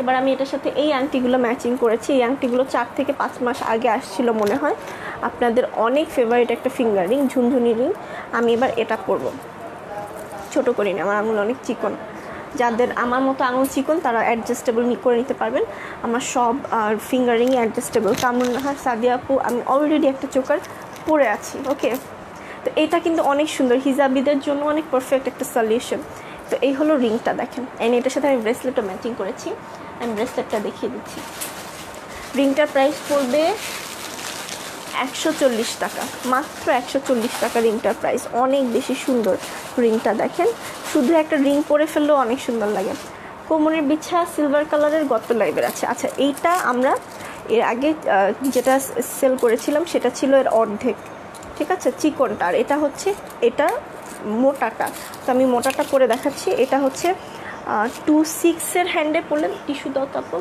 এবার আমি এটার সাথে এই আংটিগুলো ম্যাচিং করেছি। এই আংটিগুলো 4 থেকে 5 মাস আগে আসছিল মনে হয়। আপনাদের অনেক ফেভারিট একটা ফিঙ্গার রিং, ঝুনঝুনি রিং। আমি এবার এটা পরবো। ছোট করি না, আমার আঙুল অনেক চিকন। যাদের আমার মতো আঙুল চিকন তারা অ্যাডজাস্টেবল করে নিতে পারবেন। আমার সব finger ring adjustable. Kamrunnahar, Sadia আপু, আমি অলরেডি একটা চোকার পরে আছি। ওকে, তো এটা কিন্তু অনেক সুন্দর, হিজাবিদের জন্য অনেক পারফেক্ট একটা সলিউশন। তো এই হলো রিংটা, দেখেন। এটার সাথে আমি ব্রেসলেটও ম্যাচিং করেছি। আমি ব্রেসলেটটা দেখিয়ে দিচ্ছি। রিংটার প্রাইস পড়বে 140 টাকা, মাত্র 140 টাকা রিংটার প্রাইস। অনেক বেশি সুন্দর রিংটা, দেখেন। শুধু একটা রিং পরে ফেললেও অনেক সুন্দর লাগে। কোমরের বিছা সিলভার কালারের গত লাইভের আছে। আচ্ছা, এইটা আমরা এর আগে যেটা সেল করেছিলাম সেটা ছিল এর অর্ধেক, ঠিক আছে, চিকনটা। আর এটা হচ্ছে এটা মোটাটা। তো আমি মোটাটা পরে দেখাচ্ছি। এটা হচ্ছে 2.6-এর হ্যান্ডে পরলেন, টিস্যু দাও তারপর।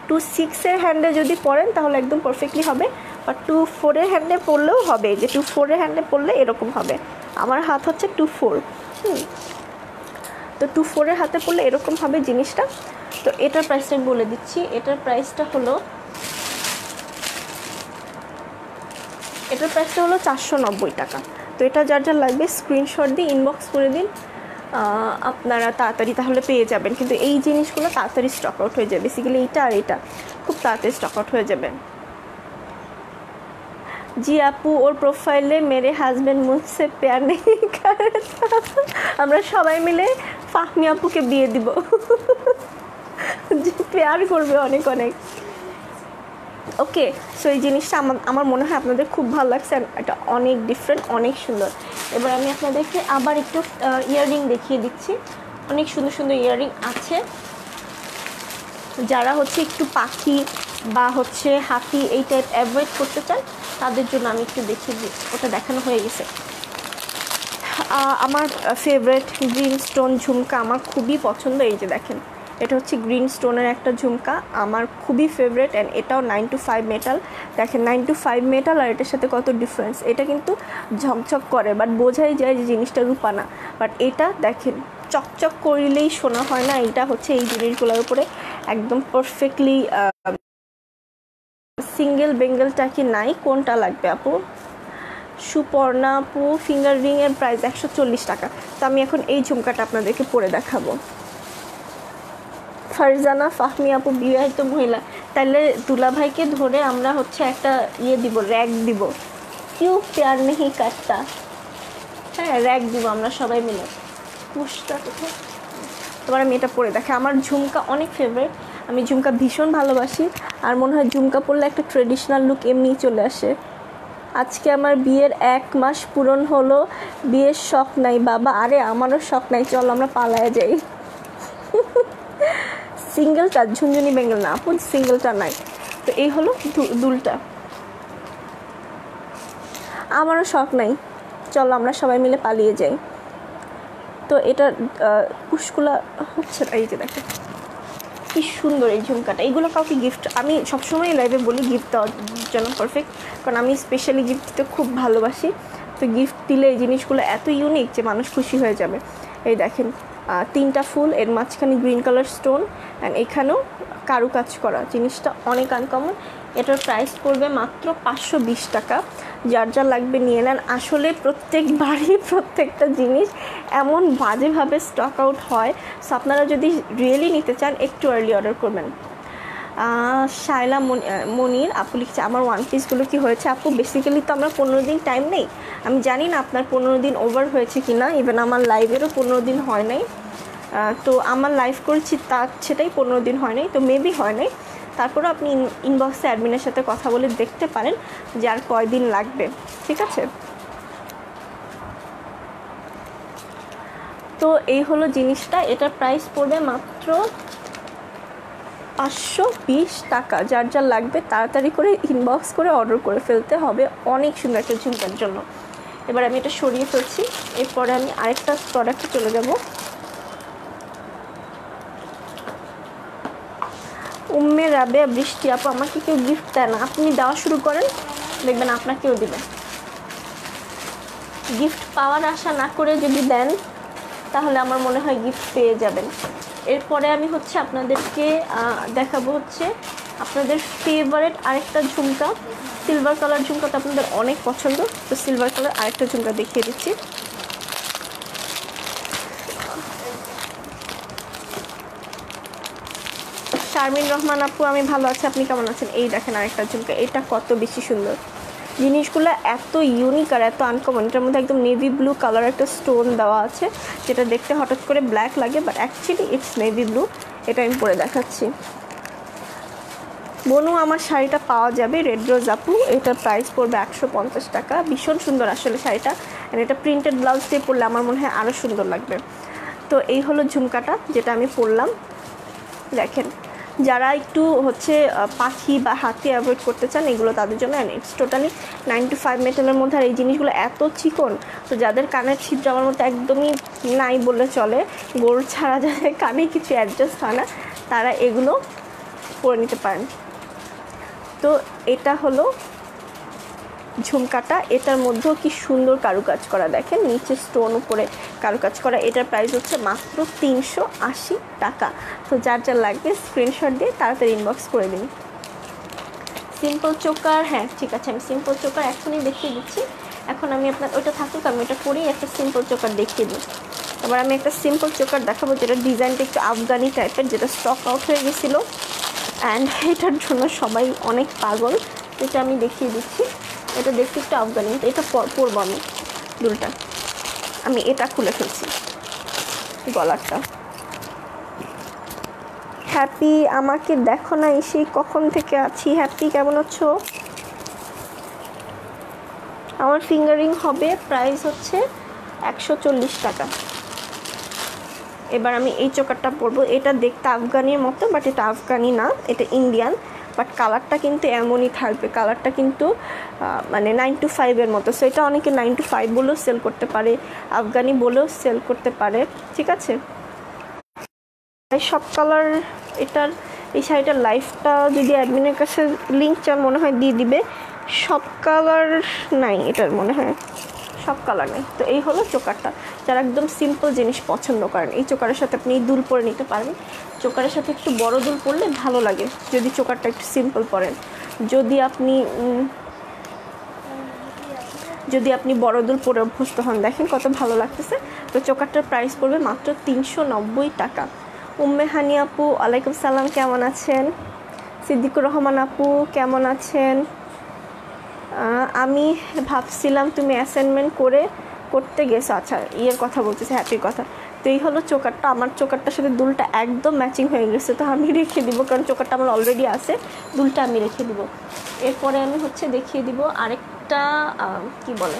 2.6-এর হ্যান্ডে যদি পরেন তাহলে একদম পারফেক্টলি হবে, বা 2.4-এর হ্যান্ডে পরলেও হবে। যে 2.4-এর হ্যান্ডে পরলে এরকম হবে। আমার হাত হচ্ছে 2.4, তো 2.4-এর হাতে পরলে এরকম হবে জিনিসটা। তো এটার প্রাইসটা আমি বলে দিচ্ছি। এটার প্রাইসটা হলো 490 টাকা। তো এটা যার যার লাগবে স্ক্রিনশট দিয়ে ইনবক্স করে দিন, আপনারা তাড়াতাড়ি তাহলে পেয়ে যাবেন। কিন্তু এই জিনিসগুলো তাড়াতাড়ি স্টক আউট হয়ে যাবে। বেসিক্যালি এইটা আর এটা খুব তাড়াতাড়ি স্টক আউট হয়ে যাবে। জি আপু, ওর প্রোফাইলে মেরে হাজব্যান্ড মুঝসে প্যার নেই করতা। আমরা সবাই মিলে ফাহমি আপুকে বিয়ে দিব, যে প্যার করবে অনেক অনেক। ওকে, সো এই জিনিসটা আমার মনে হয় আপনাদের খুব ভালো লাগছে। এটা অনেক ডিফারেন্ট, অনেক সুন্দর। এবার আমি আপনাদেরকে আবার একটু ইয়াররিং দেখিয়ে দিচ্ছি। অনেক সুন্দর সুন্দর ইয়াররিং আছে। যারা হচ্ছে একটু পাখি বা হচ্ছে হাতি এই টাইপ অ্যাভয়েড করতে চান তাদের জন্য আমি একটু দেখিয়ে দিই। ওটা দেখানো হয়ে গেছে। আমার ফেভারিট গ্রিন স্টোন ঝুমকা, আমার খুবই পছন্দ। এই যে দেখেন, এটা হচ্ছে গ্রিন স্টোনের একটা ঝুমকা, আমার খুবই ফেভারিট। অ্যান্ড এটাও 925 মেটাল। দেখেন 925 মেটাল আর এটার সাথে কত ডিফারেন্স। এটা কিন্তু ঝকঝক করে, বাট বোঝাই যায় যে জিনিসটা রূপা না। বাট এটা দেখেন চকচক করলেই শোনা হয় না। এটা হচ্ছে এই জিনিসগুলোর উপরে একদম পারফেক্টলি। সিঙ্গেল বেঙ্গলটা কি নাই, কোনটা লাগবে আপু? সুপর্ণা আপু, ফিঙ্গার রিংয়ের প্রাইস 140 টাকা। তো আমি এখন এই ঝুমকাটা আপনাদেরকে পরে দেখাবো। ফারজানা, ফাহমি আপু বিবাহিত মহিলা, তাহলে দুলাভাইকে ধরে আমরা হচ্ছে একটা ইয়ে দিব, র্যাক দিব। কিউ প্যার নেহি কাটতা, হ্যাঁ র্যাক দিব আমরা সবাই মিলে। পুষটা কোথায়? তোমার আমি এটা পরে দেখে। আমার ঝুমকা অনেক ফেভারিট, আমি ঝুমকা ভীষণ ভালোবাসি। আর মনে হয় ঝুমকা পরলে একটা ট্রেডিশনাল লুক এমনিই চলে আসে। আজকে আমার বিয়ের 1 মাস পূরণ হলো, বিয়ের শখ নাই বাবা। আরে আমারও শখ নাই, চল আমরা পালায় যাই। সিঙ্গেলটা ঝুনঝুনি বেঙ্গল না আপু, সিঙ্গেলটা নাই। তো এই হলো দুলটা। আমারও শখ নাই, চলো আমরা সবাই মিলে পালিয়ে যাই। তো এটা পুষ্কুলা হচ্ছে না, এই যে দেখো কি সুন্দর এই ঝুমকাটা। এগুলো কাউকে গিফট, আমি সবসময় লাইভে বলি গিফট দেওয়ার জন্য পারফেক্ট, কারণ আমি স্পেশালি গিফট দিতে খুব ভালোবাসি। তো গিফট দিলে এই জিনিসগুলো এত ইউনিক যে মানুষ খুশি হয়ে যাবে। এই দেখেন 3টা ফুল, এর মাঝখানে গ্রিন কালার স্টোন, অ্যান্ড এখানেও কারুকাজ করা, জিনিসটা অনেক আনকমন। এটার প্রাইস পড়বে মাত্র 520 টাকা। যার যা লাগবে নিয়ে নেন। আসলে প্রত্যেকবারই প্রত্যেকটা জিনিস এমন বাজেভাবে স্টক আউট হয়, সো আপনারা যদি রিয়েলি নিতে চান একটু আর্লি অর্ডার করবেন। শায়লা মনির আপু লিখছে, আমার ওয়ান পিসগুলো কি হয়েছে আপু? বেসিক্যালি তো আমরা 15 দিন টাইম নেই, আমি জানি না আপনার 15 দিন ওভার হয়েছে কি না। ইভেন আমার লাইভেরও 15 দিন হয় নাই, তো আমার লাইভ করেছি তার সেটাই 15 দিন হয় নাই, তো মেবি হয় নাই। তারপরে আপনি ইনবক্সে অ্যাডমিনের সাথে কথা বলে দেখতে পারেন যে আর কয়দিন লাগবে, ঠিক আছে? তো এই হলো জিনিসটা, এটার প্রাইস পড়বে মাত্র 520 টাকা। যার যা লাগবে তাড়াতাড়ি করে ইনবক্স করে অর্ডার করে ফেলতে হবে, অনেক সুন্দর একটা ঝুমকার জন্য। এবার আমি এটা সরিয়ে ফেলছি, এরপরে আমি আরেকটা প্রোডাক্টে চলে যাব। উম্মে রাবেয়া বৃষ্টি আপু, আমাকে কেউ গিফট দেয় না, আপনি দেওয়া শুরু করেন, দেখবেন আপনাকেও দিবে। গিফট পাওয়ার আশা না করে যদি দেন তাহলে আমার মনে হয় গিফট পেয়ে যাবেন। এরপরে আমি হচ্ছে আপনাদেরকে দেখাবো হচ্ছে আপনাদের ফেভারিট আরেকটা ঝুমকা, সিলভার কালার ঝুমকাটা আপনাদের অনেক পছন্দ, তো সিলভার কালার আরেকটা ঝুমকা দেখিয়ে দিচ্ছি। শারমিন রহমান আপু, আমি ভালো আছি, আপনি কেমন আছেন? এই দেখেন আরেকটা ঝুমকা, এটা কত বেশি সুন্দর। জিনিসগুলো এত ইউনিক আর এত আনকমন। এটার মধ্যে একদম নেভি ব্লু কালার একটা স্টোন দেওয়া আছে, যেটা দেখতে হঠাৎ করে ব্ল্যাক লাগে, but actually it's navy blue. এটা আমি পরে দেখাচ্ছি। বনু, আমার শাড়িটা পাওয়া যাবে? রেড রোজ আপু, এটার প্রাইস পড়বে 150 টাকা। ভীষণ সুন্দর আসলে শাড়িটা, আর এটা প্রিন্টেড ব্লাউজ দিয়ে পরলে আমার মনে হয় আরও সুন্দর লাগবে। তো এই হলো ঝুমকাটা যেটা আমি পরলাম। দেখেন, যারা একটু হচ্ছে পাখি বা হাতি অ্যাভয়েড করতে চান এগুলো তাদের জন্য, ইটস টোটালি 9 to 5 মেটালের মধ্যে। আর এই জিনিসগুলো এত চিকন, তো যাদের কানের ছিদ্র আমার মতো একদমই নাই বললে চলে, গোল্ড ছাড়া যাদের কানে কিছু অ্যাডজাস্ট হয় না, তারা এগুলো পরে নিতে পারেন। তো এটা হলো ঝুমকাটা, এটার মধ্যেও কি সুন্দর কারুকাজ করা, দেখেন নিচে স্টোন উপরে কারুকাজ করা। এটার প্রাইস হচ্ছে মাত্র 380 টাকা। তো যার যার লাগবে স্ক্রিনশট দিয়ে তাড়াতাড়ি ইনবক্স করে দিন। সিম্পল চোকার, হ্যাঁ ঠিক আছে, আমি সিম্পল চোকার এখনই দেখিয়ে দিচ্ছি। এখন আমি আপনার ওইটা থাকুক, আমি ওটা পরেই একটা সিম্পল চোকার দেখিয়ে দিই। এবার আমি একটা সিম্পল চোকার দেখাবো যেটা ডিজাইনটা একটু আফগানি টাইপের, যেটা স্টক আউট হয়ে গেছিলো, অ্যান্ড এটার জন্য সবাই অনেক পাগল। এটা আমি দেখিয়ে দিচ্ছি। এটা দেখতে একটু আফগানি, এটা পরবো আমি দুলটা। আমি এটা খুলে ফেলছি গলারটা। হ্যাপি, আমাকে দেখো না, এসে কখন থেকে আছি। হ্যাপি, কেমন আছো? আমার ফিঙ্গারিং হবে, প্রাইস হচ্ছে 140 টাকা। এবার আমি এই চোকারটা পরবো, এটা দেখতে আফগানির মতো, বাট এটা আফগানি না, এটা ইন্ডিয়ান, বাট কালারটা কিন্তু এমনই থাকবে। কালারটা কিন্তু মানে 9 to 5-এর মতো। সো এটা অনেকে 9 to 5 বলেও সেল করতে পারে, আফগানি বলেও সেল করতে পারে, ঠিক আছে? সব কালার এটার, এই শাড়িটার লাইফটা যদি অ্যাডমিনের কাছে লিঙ্ক চান মনে হয় দিয়ে দিবে। সব কালার নাই এটার, মনে হয় সব কালার নেই। তো এই হলো চোকারটা, যারা একদম সিম্পল জিনিস পছন্দ করেন এই চোকারের সাথে আপনি দুল পরে নিতে পারবেন। চোকারের সাথে একটু বড় দুল পরলে ভালো লাগে যদি চোকারটা একটু সিম্পল পরেন। যদি আপনি বড় দুল পরে অভ্যস্ত হন, দেখেন কত ভালো লাগতেছে। তো চোকারটার প্রাইস পড়বে মাত্র 390 টাকা। উম্মে হানি আপু, ওয়ালাইকুম সালাম, কেমন আছেন? সিদ্দিকুর রহমান আপু, কেমন আছেন? আমি ভাবছিলাম তুমি অ্যাসাইনমেন্ট করতে গেছো। আচ্ছা, ইয়ের কথা বলতেছে, হ্যাপির কথা। তো এই হলো চোকারটা, আমার চোকারটার সাথে দুলটা একদম ম্যাচিং হয়ে গেছে, তো আমি রেখে দিব, কারণ চোকারটা আমার অলরেডি আছে, দুলটা আমি রেখে দিব। এরপরে আমি হচ্ছে দেখিয়ে দিব আরেকটা কি বলে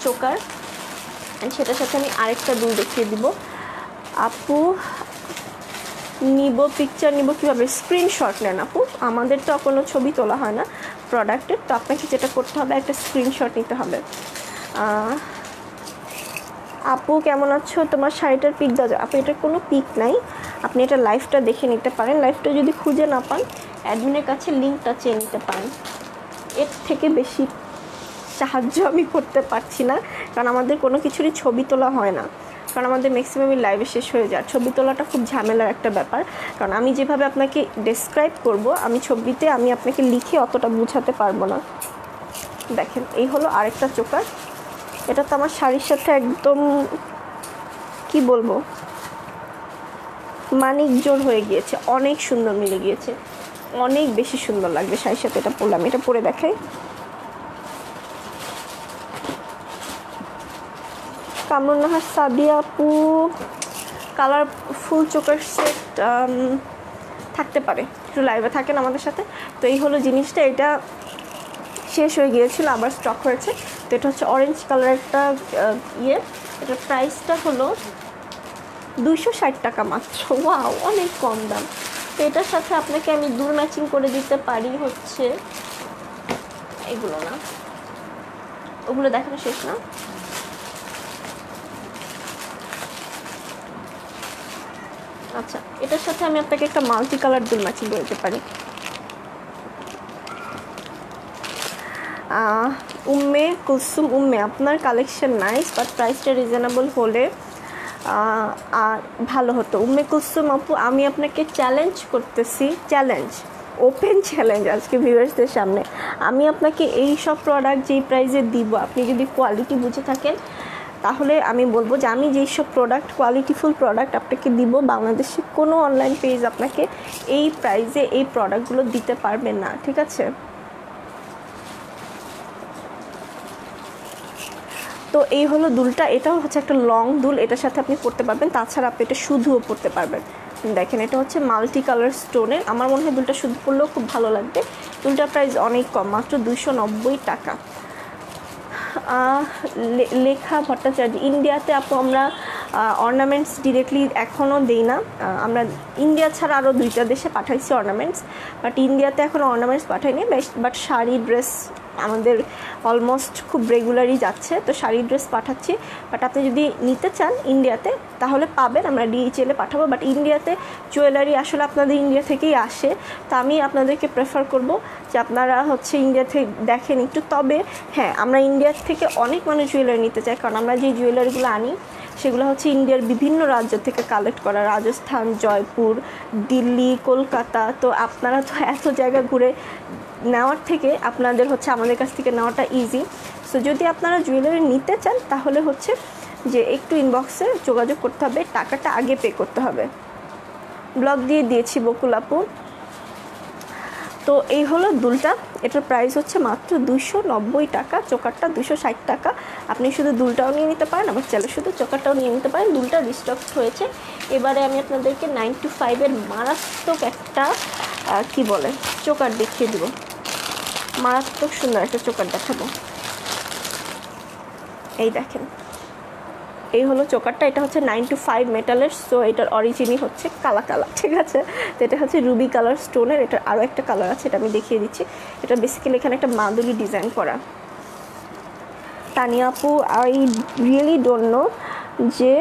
চোকার, সেটার সাথে আমি আরেকটা দুল দেখিয়ে দিব। আপু পিকচার নিব কীভাবে? স্ক্রিনশট নেন আপু, আমাদের তো কোনো ছবি তোলা হয় না প্রোডাক্টের, তো আপনাকে যেটা করতে হবে একটা স্ক্রিনশট নিতে হবে। আপু কেমন আছো? তোমার শাড়িটার পিক দাও। আপু এটার কোনো পিক নাই, আপনি এটা লাইভটা দেখে নিতে পারেন। লাইভটা যদি খুঁজে না পান, অ্যাডমিনের কাছে লিঙ্কটা চেয়ে নিতে পারেন। এর থেকে বেশি সাহায্য আমি করতে পারছি না, কারণ আমাদের কোনো কিছুরই ছবি তোলা হয় না, কারণ আমাদের ম্যাক্সিমামই লাইভে শেষ হয়ে যায়। ছবি তোলাটা খুব ঝামেলার একটা ব্যাপার, কারণ আমি যেভাবে আপনাকে ডেসক্রাইব করব, আমি ছবিতে আমি আপনাকে লিখে অতটা বোঝাতে পারবো না। দেখেন, এই হলো আরেকটা চোকার। এটা তো আমার শাড়ির সাথে একদম কি বলবো, মানিকজোড় হয়ে গিয়েছে, অনেক সুন্দর মিলে গিয়েছে, অনেক বেশি সুন্দর লাগবে শাড়ির সাথে এটা পরলাম। এটা পরে দেখাই। কামরুন্নাহার সাদিয়া আপু, কালারফুল চোকার সেট থাকতে পারে, একটু লাইভে থাকেন আমাদের সাথে। তো এই হলো জিনিসটা, এটা শেষ হয়ে গিয়েছিল, আবার স্টক হয়েছে। তো এটা হচ্ছে অরেঞ্জ কালার একটা এটার প্রাইসটা হলো 260 টাকা মাত্র। ওয়াও, অনেক কম দাম। তো এটার সাথে আপনাকে আমি দুল ম্যাচিং করে দিতে পারি হচ্ছে এগুলো, না ওগুলো দেখানো শেষ না। আচ্ছা, এটার সাথে আমি আপনাকে একটা মাল্টি কালার দুল ম্যাচিং করে দিতে পারি। উম্মে কুলসুম, উম্মে আপনার কালেকশন নাইস, বাট প্রাইসটা রিজনেবল হলে আর ভালো হতো। উম্মে কুলসুম আপু, আমি আপনাকে চ্যালেঞ্জ করতেছি, চ্যালেঞ্জ, ওপেন চ্যালেঞ্জ আজকে ভিউয়ার্সদের সামনে। আমি আপনাকে এই সব প্রোডাক্ট যেই প্রাইসে দিব, আপনি যদি কোয়ালিটি বুঝে থাকেন, তাহলে আমি বলবো যে আমি যেই সব প্রোডাক্ট, কোয়ালিটিফুল প্রোডাক্ট আপনাকে দিব, বাংলাদেশে কোনো অনলাইন পেজ আপনাকে এই প্রাইসে এই প্রোডাক্টগুলো দিতে পারবে না, ঠিক আছে? তো এই হলো দুলটা, এটাও হচ্ছে একটা লং দুল, এটার সাথে আপনি পরতে পারবেন, তাছাড়া আপনি এটা শুধুও পরতে পারবেন। দেখেন, এটা হচ্ছে মাল্টি কালার স্টোনের। আমার মনে হয় দুলটা শুধু পরলেও খুব ভালো লাগবে। দুলটার প্রাইস অনেক কম, মাত্র 290 টাকা। লেখা ভট্টাচার্য, ইন্ডিয়াতে আপু আমরা অর্নামেন্টস ডিরেক্টলি এখনও দিই না। আমরা ইন্ডিয়া ছাড়া আরও 2টা দেশে পাঠাইছি অর্নামেন্টস, বাট ইন্ডিয়াতে এখনও অর্নামেন্টস পাঠাইনি। বাট শাড়ি, ড্রেস আমাদের অলমোস্ট খুব রেগুলারই যাচ্ছে, তো শাড়ি ড্রেস পাঠাচ্ছি। বাট আপনি যদি নিতে চান ইন্ডিয়াতে, তাহলে পাবেন, আমরা DHL-এ পাঠাবো। বাট ইন্ডিয়াতে জুয়েলারি আসলে আপনাদের ইন্ডিয়া থেকেই আসে, তো আমি আপনাদেরকে প্রেফার করব যে আপনারা হচ্ছে ইন্ডিয়া থেকে দেখেন একটু। তবে হ্যাঁ, আমরা ইন্ডিয়া থেকে অনেক মানুষ জুয়েলারি নিতে চাই, কারণ আমরা যে জুয়েলারিগুলো আনি সেগুলো হচ্ছে ইন্ডিয়ার বিভিন্ন রাজ্য থেকে কালেক্ট করা, রাজস্থান, জয়পুর, দিল্লি, কলকাতা। তো আপনারা তো এত জায়গা ঘুরে নেওয়ার থেকে আপনাদের হচ্ছে আমাদের কাছ থেকে নেওয়াটা ইজি। সো যদি আপনারা জুয়েলারি নিতে চান, তাহলে হচ্ছে যে একটু ইনবক্সে যোগাযোগ করতে হবে, টাকাটা আগে পে করতে হবে। ব্লগ দিয়ে দিয়েছি বকুল আপু। তো এই হলো দুলটা, এটার প্রাইস হচ্ছে মাত্র 290 টাকা, চোকারটা 260 টাকা। আপনি শুধু দুলটাও নিয়ে নিতে পারেন, আবার চাইলে শুধু চোকারটাও নিয়ে নিতে পারেন। দুলটা রিস্টক হয়েছে। এবারে আমি আপনাদেরকে 9 to 5-এর মারাত্মক একটা কি বলে চোকার দেখিয়ে দেবো, মারাত্মক সুন্দর একটা চোকার দেখাবো। এই দেখেন, এই হলো চোকারটা। এটা হচ্ছে 9 to 5 মেটালের। সো এটার অরিজিনই হচ্ছে কালা কালা, ঠিক আছে? তো এটা হচ্ছে রুবি কালার স্টোনের। এটার আরও একটা কালার আছে, এটা আমি দেখিয়ে দিচ্ছি। এটা বেসিক্যালি এখানে একটা মাদুলি ডিজাইন করা। তানিয়া আপু, আই রিয়েলি ডোন্ট নো যে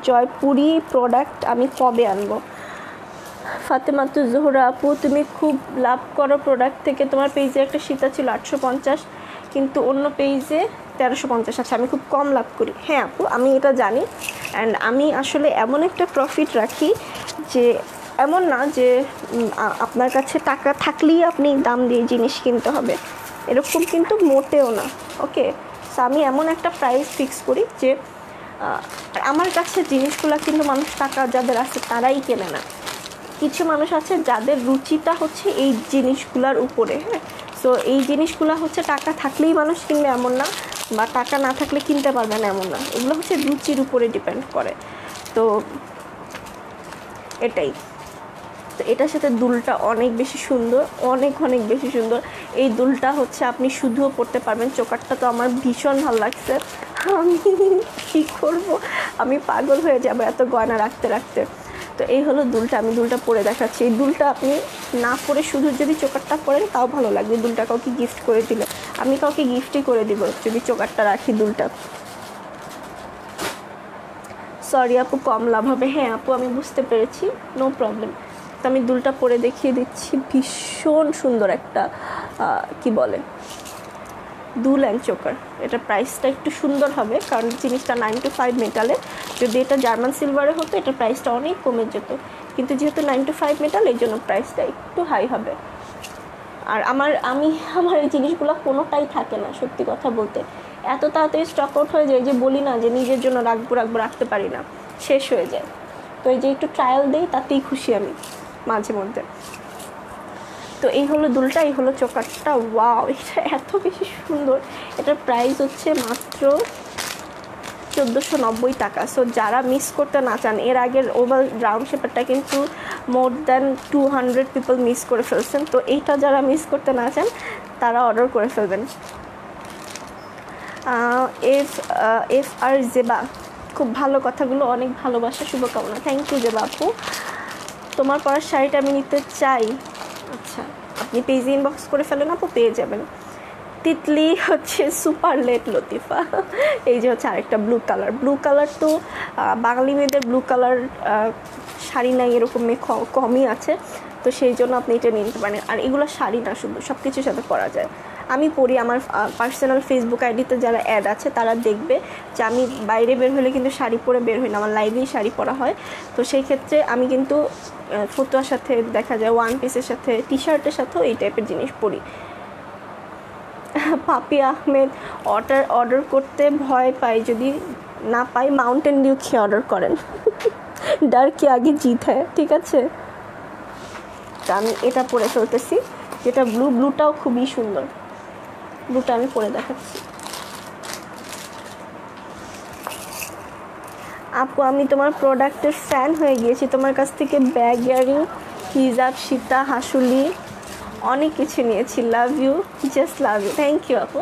জয়পুরি প্রোডাক্ট আমি কবে আনবো। ফাতেমাতু জোহরা আপু, তুমি খুব লাভ করো প্রোডাক্ট থেকে। তোমার পেজে একটা সীতা ছিল 850, কিন্তু অন্য পেজে 1350 আছে। আমি খুব কম লাভ করি। হ্যাঁ আপু, আমি এটা জানি। অ্যান্ড আমি আসলে এমন একটা প্রফিট রাখি যে এমন না যে আপনার কাছে টাকা থাকলেই আপনি দাম দিয়ে জিনিস কিনতে হবে, এরকম কিন্তু মোটেও না। ওকে, সো আমি এমন একটা প্রাইস ফিক্স করি যে আমার কাছে জিনিসগুলো কিন্তু মানুষ টাকা যাদের আছে তারাই কেনে না। কিছু মানুষ আছে যাদের রুচিটা হচ্ছে এই জিনিসগুলোর উপরে। হ্যাঁ, সো এই জিনিসগুলো হচ্ছে টাকা থাকলেই মানুষ কিনবে এমন না, বা টাকা না থাকলে কিনতে পারবে না এমন না। এগুলো হচ্ছে রুচির উপরে ডিপেন্ড করে। তো এটাই। তো এটার সাথে দুলটা অনেক বেশি সুন্দর, অনেক অনেক বেশি সুন্দর। এই দুলটা হচ্ছে আপনি শুধুও পরতে পারবেন। চোকারটা তো আমার ভীষণ ভালো লাগছে। আমি কী করবো, আমি পাগল হয়ে যাবো এত গয়না রাখতে রাখতে। তো এই হলো দুলটা, আমি দুলটা পরে দেখাচ্ছি। এই দুলটা আপনি না পরে শুধু যদি চোকারটা পরেন তাও ভালো লাগবে। দুলটা কাউকে গিফট করে দিলে, আমি কাউকে গিফটই করে দিব যদি চোকারটা রাখি দুলটা। সরি আপু, কম লাভ হবে। হ্যাঁ আপু, আমি বুঝতে পেরেছি, নো প্রবলেম। তো আমি দুলটা পরে দেখিয়ে দিচ্ছি। ভীষণ সুন্দর একটা কি বলে, দুল অ্যান্ড চোকার। এটা প্রাইসটা একটু সুন্দর হবে কারণ জিনিসটা 9 to 5 মেটালে। যদি এটা জার্মান সিলভারে হতো এটার প্রাইসটা অনেক কমে যেত, কিন্তু যেহেতু 9 to 5 মেটাল এই জন্য প্রাইসটা একটু হাই হবে। আর আমার এই জিনিসগুলো কোনোটাই থাকে না, সত্যি কথা বলতে। এত তাড়াতাড়ি স্টক আউট হয়ে যায় যে বলি না যে নিজের জন্য রাখতে পারি না, শেষ হয়ে যায়। তো এই যে একটু ট্রায়াল দেই তাতেই খুশি আমি মাঝে মধ্যে। তো এই হলো দুলটা, এই হলো চোকারটা। ওয়াও, এটা এত বেশি সুন্দর। এটার প্রাইস হচ্ছে মাত্র 1490 টাকা। সো যারা মিস করতে না চান, এর আগের ওভাল রাউন্ড শেপারটা কিন্তু মোর দ্যান 200 পিপল মিস করে ফেলছেন। তো এইটা যারা মিস করতে না চান তারা অর্ডার করে ফেলবেন। এফ আর জেবা, খুব ভালো কথাগুলো, অনেক ভালোবাসা, শুভকামনা। থ্যাংক ইউ জেবা আপু। তোমার পরার শাড়িটা আমি নিতে চাই। আচ্ছা, আপনি পেজে ইনবক্স করে ফেলেন আপু, পেয়ে যাবেন। তিতলি হচ্ছে সুপার লেট লতিফা। এই যে হচ্ছে আরেকটা ব্লু কালার। তো বাঙালি মেয়েদের ব্লু কালার শাড়ি নাই এরকম কমই আছে, তো সেই জন্য আপনি এটা নিয়ে নিতে পারেন। আর এগুলো শাড়ি না, শুধু সব কিছুর সাথে পরা যায়। আমি পরি, আমার পার্সোনাল ফেসবুক আইডিতে যারা অ্যাড আছে তারা দেখবে যে আমি বাইরে বের হলে কিন্তু শাড়ি পরে বের হই না, আমার লাইভেই শাড়ি পরা হয়। তো সেই ক্ষেত্রে আমি কিন্তু ফতুয়ার সাথে, দেখা যায় ওয়ান পিসের সাথে, টি শার্টের সাথেও এই টাইপের জিনিস পরি। পাপি আহমেদ, অর্ডার করতে ভয় পাই, যদি না পাই মাউন্টেন ডিউ খেয়ে অর্ডার করেন। ডার কি আগে জিত হ্যাঁ, ঠিক আছে। তা আমি এটা পরে ফেলতেছি, যেটা ব্লুটাও খুবই সুন্দর। ব্লুটা আমি পরে দেখাচ্ছি। আপু আমি তোমার প্রোডাক্টের ফ্যান হয়ে গিয়েছি, তোমার কাছ থেকে ব্যাগ, ইয়ারিং, হিজাব, সীতা, হাসুলি অনেক কিছু নিয়েছি। Love you, just love you. Thank you আপু।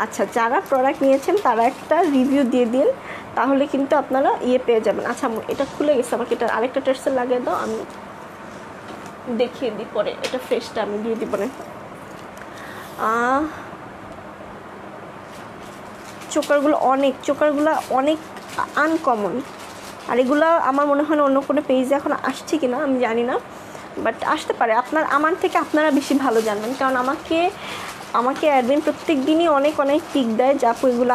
আচ্ছা, যারা প্রোডাক্ট নিয়েছেন তারা একটা রিভিউ দিয়ে দিন, তাহলে কিন্তু আপনারা পেয়ে যাবেন। আচ্ছা, এটা খুলে গেছে, আমাকে এটা আরেকটা টার্সেল লাগিয়ে দাও, আমি দেখিয়ে দিই পরে। এটা ফ্রেশটা আমি দিয়ে দিই পরে। চোকারগুলো অনেক আনকমন। আর এগুলো আমার মনে হয় না অন্য কোনো পেজে এখন আসছে কি না আমি জানি না, বাট আসতে পারে। আমার থেকে আপনারা বেশি ভালো জানবেন, কারণ আমাকে অ্যাডমিন প্রত্যেক দিনই অনেক পিক দেয় যে আপু এগুলো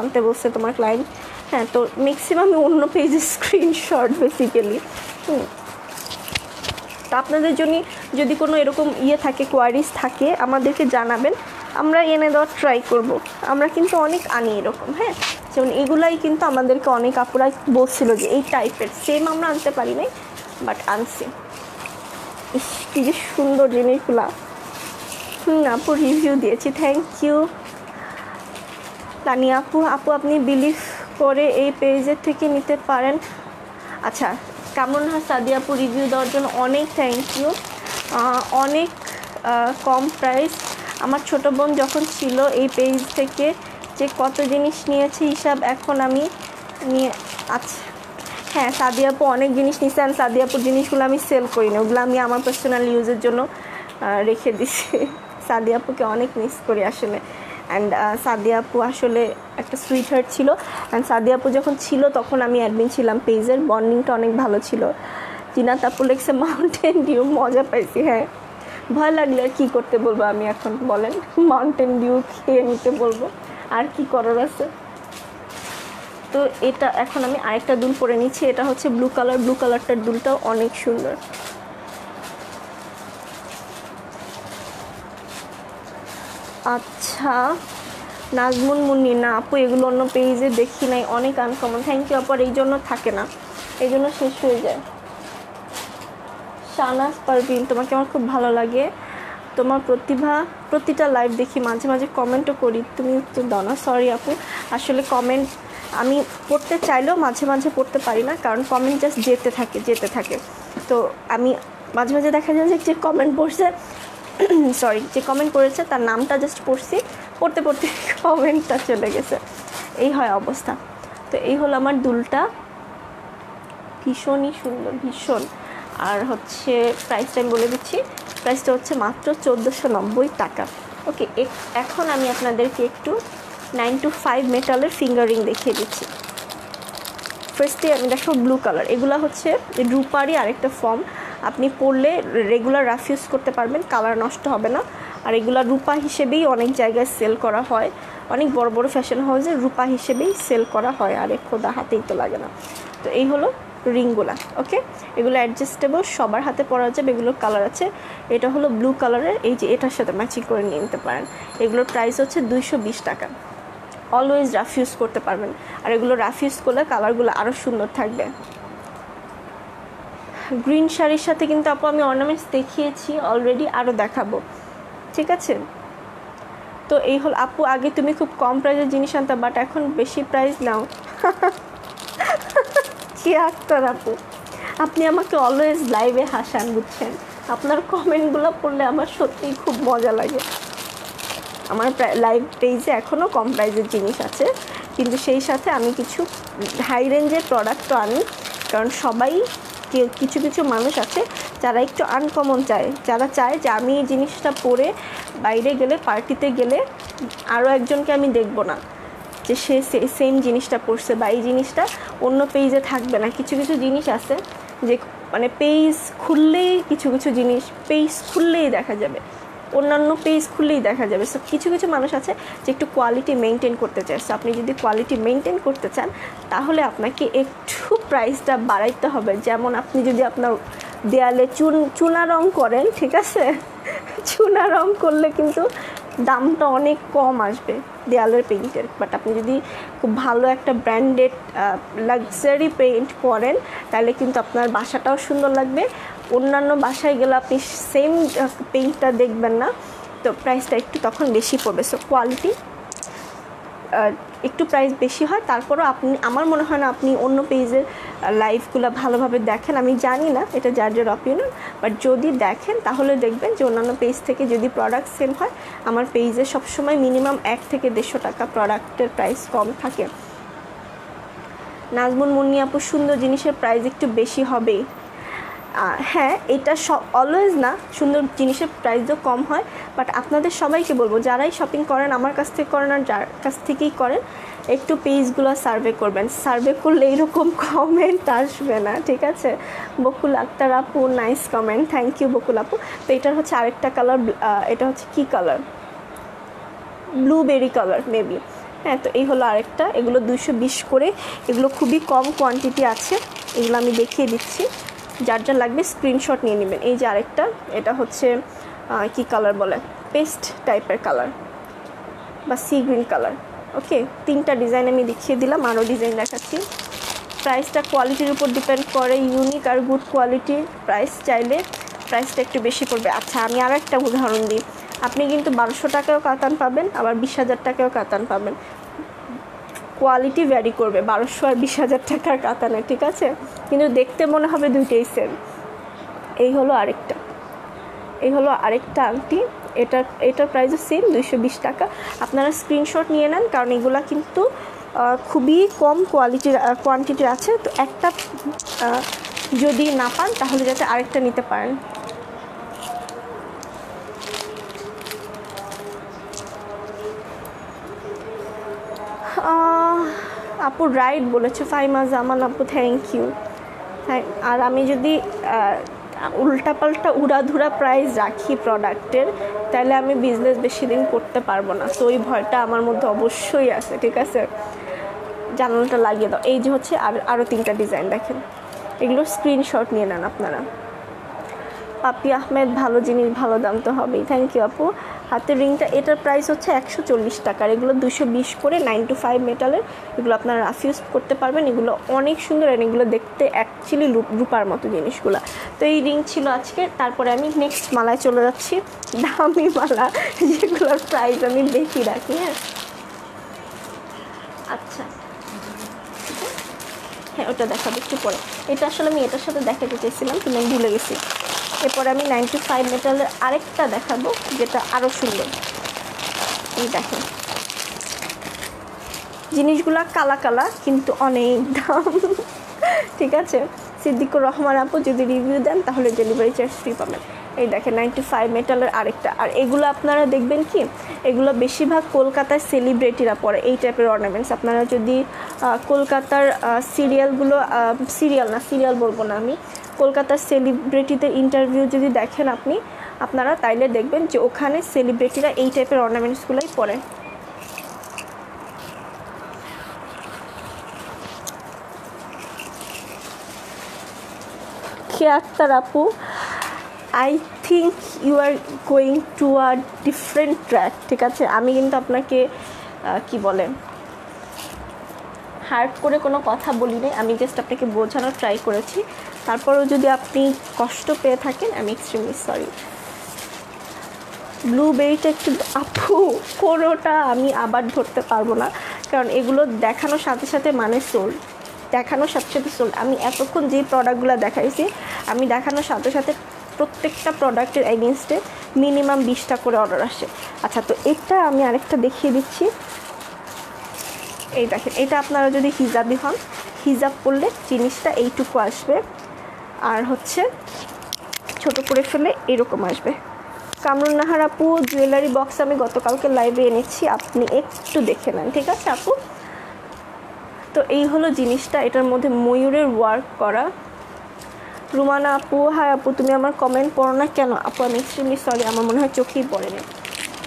আনতে বসছে তোমার ক্লায়েন্ট। হ্যাঁ, তো ম্যাক্সিমাম অন্য পেজের স্ক্রিনশট বেসিক্যালি। তো আপনাদের জন্য যদি কোনো এরকম থাকে, কোয়ারিজ থাকে, আমাদেরকে জানাবেন, আমরা এনে দেওয়ার ট্রাই করব। আমরা কিন্তু অনেক আনি এরকম। হ্যাঁ, যেমন এগুলাই কিন্তু আমাদেরকে অনেক আপুরা বলছিল যে এই টাইপের সেম আমরা আনতে পারি নাই, বাট আনছি। কি যে সুন্দর জিনিসগুলা। আপু রিভিউ দিয়েছি, থ্যাংক ইউ। তানি আপু আপনি বিলিভ করে এই পেজের থেকে নিতে পারেন। আচ্ছা, কামরুন সাদিয়া আপু রিভিউ দেওয়ার জন্য অনেক থ্যাংক ইউ। অনেক কম প্রাইস। আমার ছোটো বোন যখন ছিল এই পেজ থেকে যে কত জিনিস নিয়েছে হিসাব এখন আমি নিয়ে। আচ্ছা হ্যাঁ, সাদিয়া আপু অনেক জিনিস নিয়েছে, আর সাদিয়া আপুর জিনিসগুলো আমি সেল করি না, ওগুলো আমি আমার পার্সোনাল ইউজের জন্য রেখে দিছি। সাদিয়া আপুকে অনেক মিস করি আসলে। অ্যান্ড সাদিয়া আপু আসলে একটা সুইট হার্ট ছিল। অ্যান্ড সাদিয়া আপু যখন ছিল তখন আমি অ্যাডমিন ছিলাম পেজের, বন্ডিংটা অনেক ভালো ছিল। জিনাত আপু লেগছে মাউন্টেন ডিউ, মজা পাইছি। হ্যাঁ, ভয় লাগলে আর কী করতে বলবো আমি এখন বলেন, মাউন্টেন ডিউ খেয়ে নিতে বলবো, আর কি করার আছে। তো এটা এখন আমি আরেকটা দুল পরে নিচ্ছি, এটা হচ্ছে ব্লু কালারটার দুলটাও অনেক সুন্দর। আচ্ছা, নাজমুন মুন্নি, না আপু এগুলো অন্য পেজে দেখি নাই, অনেক আনকমন। থ্যাংক ইউ আপু। এই জন্য থাকে না, এই জন্য শেষ হয়ে যায়। শাহনাজ পারভিন, তোমাকে আমার খুব ভালো লাগে, তোমার প্রতিটা লাইভ দেখি, মাঝে মাঝে কমেন্টও করি, তুমি উত্তর দাও না। সরি আপু, আসলে কমেন্ট আমি পড়তে চাইলেও মাঝে মাঝে পড়তে পারি না, কারণ কমেন্ট জাস্ট যেতে থাকে। তো আমি মাঝে মাঝে দেখা যায় যে কমেন্ট পড়ছে, যে কমেন্ট করেছে তার নামটা জাস্ট পড়তে কমেন্টটা চলে গেছে, এই হয় অবস্থা। তো এই হলো আমার দুলটা, ভীষণই সুন্দর, ভীষণ। আর হচ্ছে প্রাইসটা আমি বলে দিচ্ছি, প্রাইসটা হচ্ছে মাত্র 1490 টাকা। ওকে, এখন আমি আপনাদেরকে একটু 9 to 5 মেটালের ফিঙ্গারিং দেখিয়ে দিচ্ছি। ফার্স্টে আমি দেখো ব্লু কালার, এগুলো হচ্ছে রূপারই আরেকটা ফর্ম। আপনি পরলে রেগুলার রাফ ইউজ করতে পারবেন, কালার নষ্ট হবে না। আর এগুলো রূপা হিসেবেই অনেক জায়গায় সেল করা হয়, অনেক বড় বড় ফ্যাশন হাউসে রূপা হিসেবেই সেল করা হয়। আর খোদা হাতেই তো লাগে না। তো এই হলো রিংগুলা। ওকে, এগুলো অ্যাডজাস্টেবল, সবার হাতে পরা যাবে। এগুলোর কালার আছে, এটা হলো ব্লু কালারের, এই যে এটার সাথে ম্যাচিং করে নিয়ে নিতে পারেন। এগুলোর প্রাইস হচ্ছে 220 টাকা। অলওয়েজ রাফ ইউজ করতে পারবেন, আর এগুলো রাফ ইউজ করলে কালারগুলো আরও সুন্দর থাকবে। গ্রিন শাড়ির সাথে কিন্তু আপু আমি অর্নামেন্টস দেখিয়েছি অলরেডি, আরও দেখাবো, ঠিক আছে? তো এই হল আপু, আগে তুমি খুব কম প্রাইসের জিনিস আনতা, বাট এখন বেশি প্রাইস নাও। কি আক্তার আপু, আপনি আমাকে অলওয়েজ লাইভে হাসান, বুঝছেন? আপনার কমেন্টগুলো পড়লে আমার সত্যিই খুব মজা লাগে। আমার লাইভ পেজে এখনও কম প্রাইসের জিনিস আছে, কিন্তু সেই সাথে আমি কিছু হাই রেঞ্জের প্রোডাক্টও আনি, কারণ সবাই কিছু কিছু মানুষ আছে যারা একটু আনকমন চায়, যারা চায় যে আমি এই জিনিসটা পরে বাইরে গেলে, পার্টিতে গেলে আরও একজনকে আমি দেখব না যে সে সেম জিনিসটা পরছে, বা এই জিনিসটা অন্য পেজে থাকবে না। কিছু কিছু জিনিস আছে যে মানে পেজ খুললেই কিছু কিছু জিনিস পেজ খুললেই দেখা যাবে, অন্যান্য পেজ খুললেই দেখা যাবে। সো কিছু কিছু মানুষ আছে যে একটু কোয়ালিটি মেনটেন করতে চায়। সো আপনি যদি কোয়ালিটি মেনটেন করতে চান তাহলে আপনাকে একটু প্রাইসটা বাড়াইতে হবে। যেমন আপনি যদি আপনার দেয়ালে চুনা রং করেন, ঠিক আছে, চুনা রং করলে কিন্তু দামটা অনেক কম আসবে দেয়ালের পেইন্টের। বাট আপনি যদি খুব ভালো একটা ব্র্যান্ডেড লাক্সারি পেইন্ট করেন তাহলে কিন্তু আপনার বাসাটাও সুন্দর লাগবে। অন্যান্য বাসায় গেলে আপনি সেম পেইন্টটা দেখবেন না, তো প্রাইসটা একটু তখন বেশি পড়বে। সো কোয়ালিটি একটু প্রাইস বেশি হয়, তারপরও আপনি, আমার মনে হয় না আপনি অন্য পেজের লাইভগুলো ভালোভাবে দেখেন। আমি জানি না, এটা যার যার অপিনিয়ন, বাট যদি দেখেন তাহলে দেখবেন যে অন্যান্য পেজ থেকে যদি প্রোডাক্ট সেল হয়, আমার পেজে সবসময় মিনিমাম 1 থেকে 150 টাকা প্রোডাক্টের প্রাইস কম থাকে। নাজমুন মুন্নি আপু, সুন্দর জিনিসের প্রাইস একটু বেশি হবেই। হ্যাঁ, এটা অলওয়েজ না, সুন্দর জিনিসের প্রাইসও কম হয়। বাট আপনাদের সবাইকে বলবো, যারাই শপিং করেন আমার কাছ থেকে করেন আর যার কাছ থেকেই করেন, একটু পেজগুলো সার্ভে করবেন। সার্ভে করলে এইরকম কমেন্ট আসবে না, ঠিক আছে? বকুল আক্তার আপু, নাইস কমেন্ট, থ্যাংক ইউ বকুল আপু। তো এটার হচ্ছে আরেকটা কালার, এটা হচ্ছে কি কালার, ব্লুবেরি কালার মেবি। হ্যাঁ, তো এই হলো আরেকটা। এগুলো 220 করে, এগুলো খুবই কম কোয়ান্টিটি আছে, এগুলো আমি দেখিয়ে দিচ্ছি। যার যা লাগবে স্ক্রিনশট নিয়ে নেবেন। এই যে আরেকটা, এটা হচ্ছে কি কালার বলে, পেস্ট টাইপের কালার বা সি গ্রিন কালার। ওকে, 3টা ডিজাইন আমি দেখিয়ে দিলাম, আরও ডিজাইন দেখাচ্ছি। প্রাইসটা কোয়ালিটির উপর ডিপেন্ড করে, ইউনিক আর গুড কোয়ালিটির প্রাইস চাইলে প্রাইসটা একটু বেশি পড়বে। আচ্ছা, আমি আরও একটা উদাহরণ দিই, আপনি কিন্তু 1200 টাকায়ও কাতান পাবেন, আবার 20,000 টাকায়ও কাতান পাবেন। কোয়ালিটি ভ্যারি করবে 1200 আর 20,000 টাকার কাতানে, ঠিক আছে? কিন্তু দেখতে মনে হবে দুইটাই সেম। এই হলো আরেকটা, এই হলো আরেকটা আংটি, এটার প্রাইসও সেম 220 টাকা। আপনারা স্ক্রিনশট নিয়ে নেন, কারণ এগুলা কিন্তু খুবই কম কোয়ান্টিটির আছে। তো একটা যদি না পান তাহলে যাতে আরেকটা নিতে পারেন। আপু রাইট বলেছো ফাইমা জামান আপু, থ্যাংক ইউ। আর আমি যদি উল্টাপাল্টা উড়াধুরা প্রাইস রাখি প্রোডাক্টের, তাহলে আমি বিজনেস বেশি দিন করতে পারবো না। তো ওই ভয়টা আমার মধ্যে অবশ্যই আছে, ঠিক আছে? জানালাটা লাগিয়ে দাও। এই যে হচ্ছে আরও 3টা ডিজাইন দেখেন, এগুলোর স্ক্রিনশট নিয়ে নেন আপনারা। পাপি আহমেদ, ভালো জিনিস ভালো দাম তো হবেই, থ্যাংক ইউ আপু। হাতের রিংটা, এটার প্রাইস হচ্ছে 140 টাকার, এগুলো 220 করে, 9 to 5 মেটালের। এগুলো আপনারা রাফ ইউজ করতে পারবেন, এগুলো অনেক সুন্দর, আর এগুলো দেখতে অ্যাকচুয়ালি রূপার মতো জিনিসগুলো। তো এই রিং ছিল আজকে। তারপরে আমি নেক্সট মালায় চলে যাচ্ছি, দামি মালা যেগুলোর প্রাইস আমি বেশি রাখি। হ্যাঁ, আচ্ছা, হ্যাঁ, ওটা দেখাবো একটু পরে। এটা আসলে আমি এটার সাথে দেখাতে চেয়েছিলাম, কিন্তু আমি ভুলে গেছি। এরপরে আমি 95 মেটালের আরেকটা দেখাবো, যেটা আরও সুন্দর। এই দেখেন, জিনিসগুলা কালা কালা কিন্তু অনেক দাম, ঠিক আছে? সিদ্দিকুর রহমান আপু, যদি রিভিউ দেন তাহলে ডেলিভারি চার্জ ফ্রি পাবেন। এই দেখেন 95 মেটালের আরেকটা। আর এগুলো আপনারা দেখবেন কি এগুলো বেশিরভাগ কলকাতার সেলিব্রিটিরা পরে এই টাইপের অর্নামেন্টস। আপনারা যদি কলকাতার সিরিয়াল বলবো না আমি, কলকাতার সেলিব্রিটিদের ইন্টারভিউ যদি দেখেন আপনারা তাইলে দেখবেন যে ওখানে সেলিব্রিটিরা এই টাইপের অর্নামেন্টসগুলোই পরে। আক্তার আপু, I think you are going to a different track. ঠিক আছে, আমি কিন্তু আপনাকে কি বলে হার্ড করে কোনো কথা বলি নাই, আমি জাস্ট আপনাকে বোঝানোর ট্রাই করেছি। তারপরেও যদি আপনি কষ্ট পেয়ে থাকেন আমি এক্সট্রিমলি সরি। ব্লুবেরিটা একটু আপু, কোনোটা আমি আবার ধরতে পারবো না, কারণ এগুলো দেখানোর সাথে সাথে মানে সোল্ড, দেখানোর সাথে সাথে সোল্ড। আমি এতক্ষণ যে প্রোডাক্টগুলো দেখাইছি আমি দেখানোর সাথে সাথে প্রত্যেকটা প্রোডাক্টের এগেনস্টে মিনিমাম 20টা করে অর্ডার আসে। আচ্ছা, তো এটা আমি আরেকটা দেখিয়ে দিচ্ছি। এই দেখেন, এটা আপনারা যদি হিজাবি হন, হিজাব করলে জিনিসটা এইটুকু আসবে, আর হচ্ছে ছোট করে ফেলে এরকম আসবে। কামরুন নাহার আপু, জুয়েলারি বক্স আমি গতকালকে লাইভে এনেছি, আপনি একটু দেখে নেন, ঠিক আছে আপু? তো এই হলো জিনিসটা, এটার মধ্যে ময়ূরের ওয়ার্ক করা। রুমানা আপু, হাই আপু, তুমি আমার কমেন্ট পড়ো না কেন? আপু আমি এক্সট্রিমলি সরি, আমার মনে হয় চোখেই পড়েনি।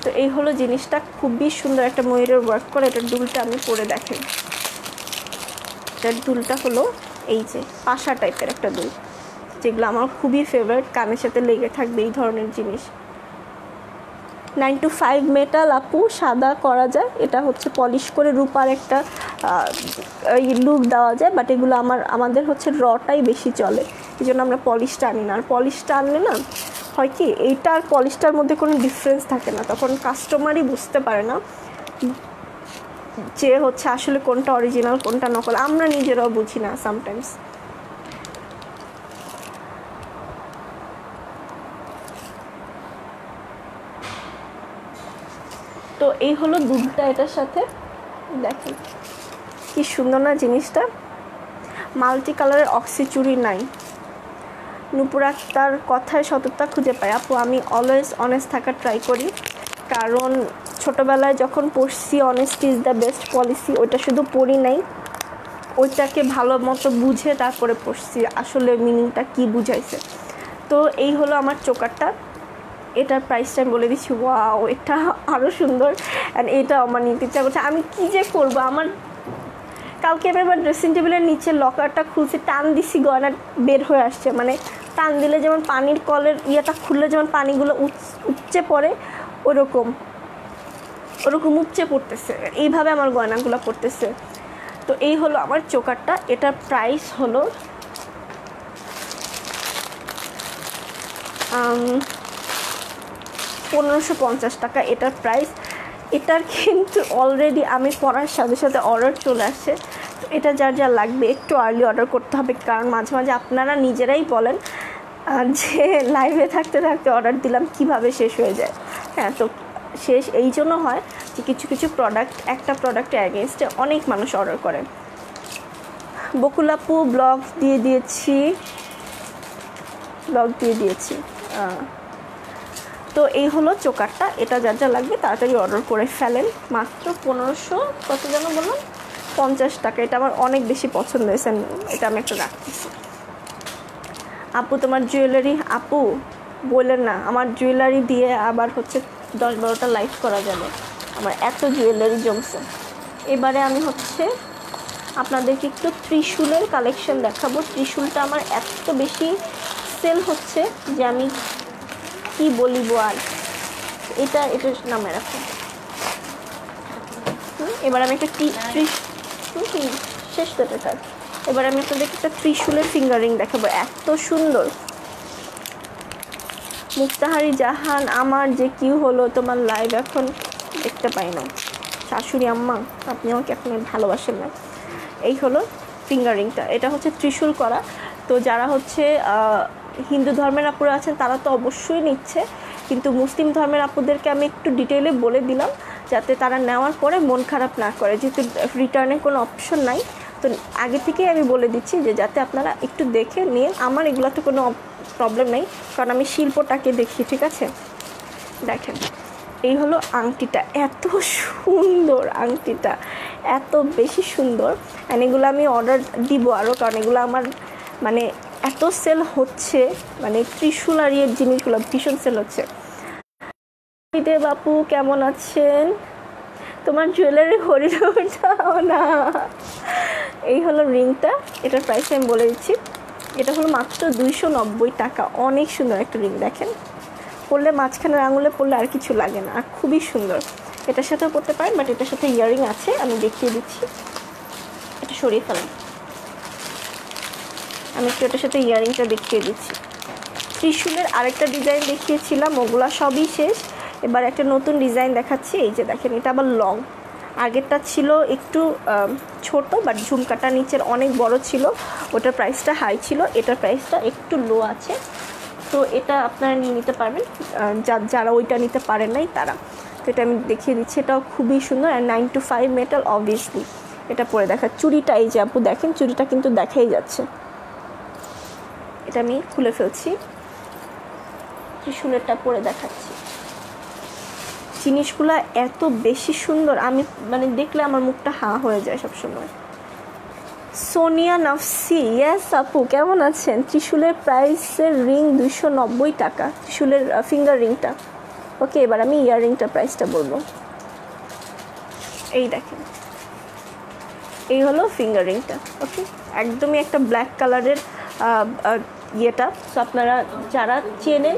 তো এই হলো জিনিসটা, খুবই সুন্দর একটা ময়ূরের ওয়ার্ক করা। এটার দুলটা আমি পরে দেখেন, এটার দুলটা হলো এই যে পাশা টাইপের একটা দুল, যেগুলো আমার খুবই ফেভারিট, কানের সাথে লেগে থাকবে এই ধরনের জিনিস। 9 to 5 মেটাল আপু, সাদা করা যায়, এটা হচ্ছে পলিশ করে রূপার একটা লুক দেওয়া যায়, বাট এগুলো আমাদের হচ্ছে রটাই বেশি চলে, এই জন্য আমরা পলিশটা আনি না। আর পলিশটা আনলে না হয় কি, এইটা আর পলিশটার মধ্যে কোনো ডিফারেন্স থাকে না, তখন কাস্টমারই বুঝতে পারে না যে হচ্ছে আসলে কোনটা অরিজিনাল কোনটা নকল, আমরা নিজেরাও বুঝি না সামটাইমস। তো এই হলো দুধটা, এটার সাথে দেখেন কি সুন্দর না জিনিসটা, মাল্টি কালারের অক্সি চুড়ি নাই। নূপুর আক্তার, কথায় সততা খুঁজে পাই। আপু আমি অলওয়েজ অনেস্ট থাকার ট্রাই করি, কারণ ছোটোবেলায় যখন পড়ছি honesty is the best policy, ওইটা শুধু পড়ি নাই, ওইটাকে ভালো মতো বুঝে তারপরে পড়ছি আসলে মিনিংটা কি বুঝাইছে। তো এই হলো আমার চোকারটা, এটার প্রাইসটা আমি বলে দিচ্ছি। ওয়াও, এটা আরও সুন্দর, অ্যান্ড এটা আমার নিতে ইচ্ছা করছে। আমি কী যে করবো, আমার কালকে আমি আমার ড্রেসিং টেবিলের নিচে লকারটা খুলছে, টান দিছি, গয়না বের হয়ে আসছে, মানে টান দিলে যেমন পানির কলের ইয়েটা খুললে যেমন পানিগুলো উপচে পড়ে ওরকম উপচে পড়তেছে, এইভাবে আমার গয়নাগুলো পড়তেছে। তো এই হলো আমার চোকারটা, এটার প্রাইস হলো 1550 টাকা এটার প্রাইস। এটার কিন্তু অলরেডি আমি পড়ার সাথে সাথে অর্ডার চলে আসে। তো এটা যার যা লাগবে একটু আর্লি অর্ডার করতে হবে, কারণ মাঝে মাঝে আপনারা নিজেরাই বলেন যে লাইভে থাকতে থাকতে অর্ডার দিলাম কিভাবে শেষ হয়ে যায়। হ্যাঁ, তো শেষ এই জন্য হয় যে কিছু কিছু প্রোডাক্ট, একটা প্রোডাক্টের অ্যাগেনস্টে অনেক মানুষ অর্ডার করে। বকুলাপু, ব্লগ দিয়ে দিয়েছি। তো এই হলো চোকারটা, এটা যার যা লাগবে তাড়াতাড়ি অর্ডার করে ফেলেন। মাত্র 1500 কত যেন বললাম 50 টাকা। এটা আমার অনেক বেশি পছন্দ হয়েছে, এটা আমি একটা রাখতেছি। আপু তোমার জুয়েলারি, আপু বললেন না, আমার জুয়েলারি দিয়ে আবার হচ্ছে 10-12টা লাইভ করা যাবে, আমার এত জুয়েলারি জমছে। এবারে আমি হচ্ছে আপনাদেরকে একটু ত্রিশূলের কালেকশন দেখাবো। ত্রিশূলটা আমার এত বেশি সেল হচ্ছে যে আমি কি বলিব আর, এটার নামে রাখো। এবার আমি একটা শেষ করতে থাক। এবার আমি আপনাদেরকে একটা ত্রিশূলের ফিঙ্গারিং দেখাবো, এত সুন্দর। মুক্তাহারি জাহান, আমার যে কি হলো, তোমার লাইভ এখন দেখতে পাই না। শাশুড়ি আম্মা, আপনি আমাকে এখন ভালোবাসেন না। এই হলো ফিঙ্গারিংটা, এটা হচ্ছে ত্রিশূল করা। তো যারা হচ্ছে হিন্দু ধর্মের আপুরা আছেন তারা তো অবশ্যই নিচ্ছে, কিন্তু মুসলিম ধর্মের আপুদেরকে আমি একটু ডিটেলে বলে দিলাম যাতে তারা নেওয়ার পরে মন খারাপ না করে, যেহেতু রিটার্নের কোনো অপশন নাই। তো আগে থেকেই আমি বলে দিচ্ছি যে যাতে আপনারা একটু দেখে নিন। আমার এগুলোতে কোনো প্রবলেম নেই, কারণ আমি শিল্পটাকে দেখি, ঠিক আছে। দেখেন, এই হলো আংটিটা, এত সুন্দর আংটিটা, এত বেশি সুন্দর। অ্যান্ড এগুলো আমি অর্ডার দিব আরও, কারণ এগুলো আমার মানে এত সেল হচ্ছে, মানে ত্রিশূল আর ইয়ের জিনিসগুলো ভীষণ সেল হচ্ছে। বাপু কেমন আছেন? তোমার জুয়েলারি হরিণটাও না। এই হলো রিংটা, এটার প্রাইস আমি বলে দিচ্ছি। এটা হলো মাত্র 290 টাকা। অনেক সুন্দর একটা রিং, দেখেন, পরলে মাঝখানের আঙুলে পরলে আর কিছু লাগে না, আর খুবই সুন্দর। এটার সাথেও পরতে পারেন, বাট এটার সাথে ইয়ারিং আছে, আমি দেখিয়ে দিচ্ছি। এটা সরিয়ে ফেলাম, আমি একটু এটার সাথে ইয়ারিংটা দেখিয়ে দিচ্ছি। ত্রিশূলের আরেকটা ডিজাইন দেখিয়েছিলাম, ওগুলা সবই শেষ। এবার একটা নতুন ডিজাইন দেখাচ্ছি। এই যে দেখেন, এটা আবার লং। আগেরটা ছিল একটু ছোট, বাট ঝুমকাটা নিচের অনেক বড় ছিল, ওটার প্রাইসটা হাই ছিল। এটার প্রাইসটা একটু লো আছে, তো এটা আপনারা নিয়ে নিতে পারবেন, যারা ওইটা নিতে পারেন নাই তারা। তো এটা আমি দেখিয়ে দিচ্ছি, এটাও খুবই সুন্দর। আর 9 to 5 মেটাল, অবভিয়াসলি এটা পরে দেখা। চুড়িটা এই যে আপু দেখেন, চুড়িটা কিন্তু দেখাই যাচ্ছে। এটা আমি খুলে ফেলছি, ত্রিশূলেরটা পরে দেখাচ্ছি। জিনিসগুলো এত বেশি সুন্দর, আমি মানে দেখলে আমার মুখটা হা হয়ে যায় সবসময়। সোনিয়া নাফসি, ইয়েস আপু কেমন আছেন? ত্রিশূলের প্রাইসের রিং 290 টাকা, ত্রিশূলের ফিঙ্গার রিংটা। ওকে, এবার আমি ইয়াররিংটার প্রাইসটা বলবো। এই দেখেন, এই হলো ফিঙ্গার রিংটা। ওকে, একদমই একটা ব্ল্যাক কালারের ইয়েটা। তো আপনারা যারা চেনেন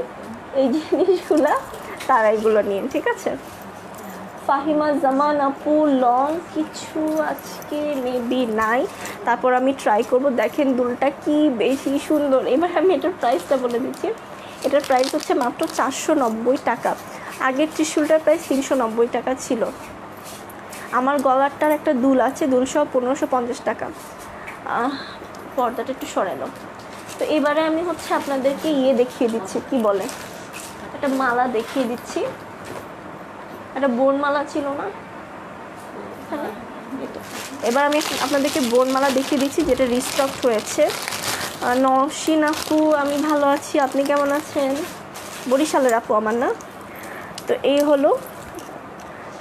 এই জিনিসগুলা, তারা এগুলো নিন, ঠিক আছে। ফাহিমা জামান আপু, লং কিছু আজকে মেবি নাই, তারপর আমি ট্রাই করব। দেখেন দুলটা কি বেশি সুন্দর। এবার আমি এটার প্রাইসটা বলে দিচ্ছি। এটার প্রাইস হচ্ছে মাত্র 490 টাকা। আগের ত্রিশূলটার প্রাইস 390 টাকা ছিল। আমার গলারটার একটা দুল আছে, দুল সহ 1550 টাকা। পর্দাটা একটু সরালো। তো এবারে আমি হচ্ছে আপনাদেরকে ইয়ে দেখিয়ে দিচ্ছি, কি বলে, একটা মালা দেখিয়ে দিচ্ছি। একটা বোনমালা ছিল না হ্যাঁ, এবার আমি আপনাদেরকে বোনমালা দেখিয়ে দিচ্ছি, যেটা রিস্টক হয়েছে। নওশিন আপু, আমি ভালো আছি, আপনি কেমন আছেন? বরিশালের আপু আমার না। তো এই হলো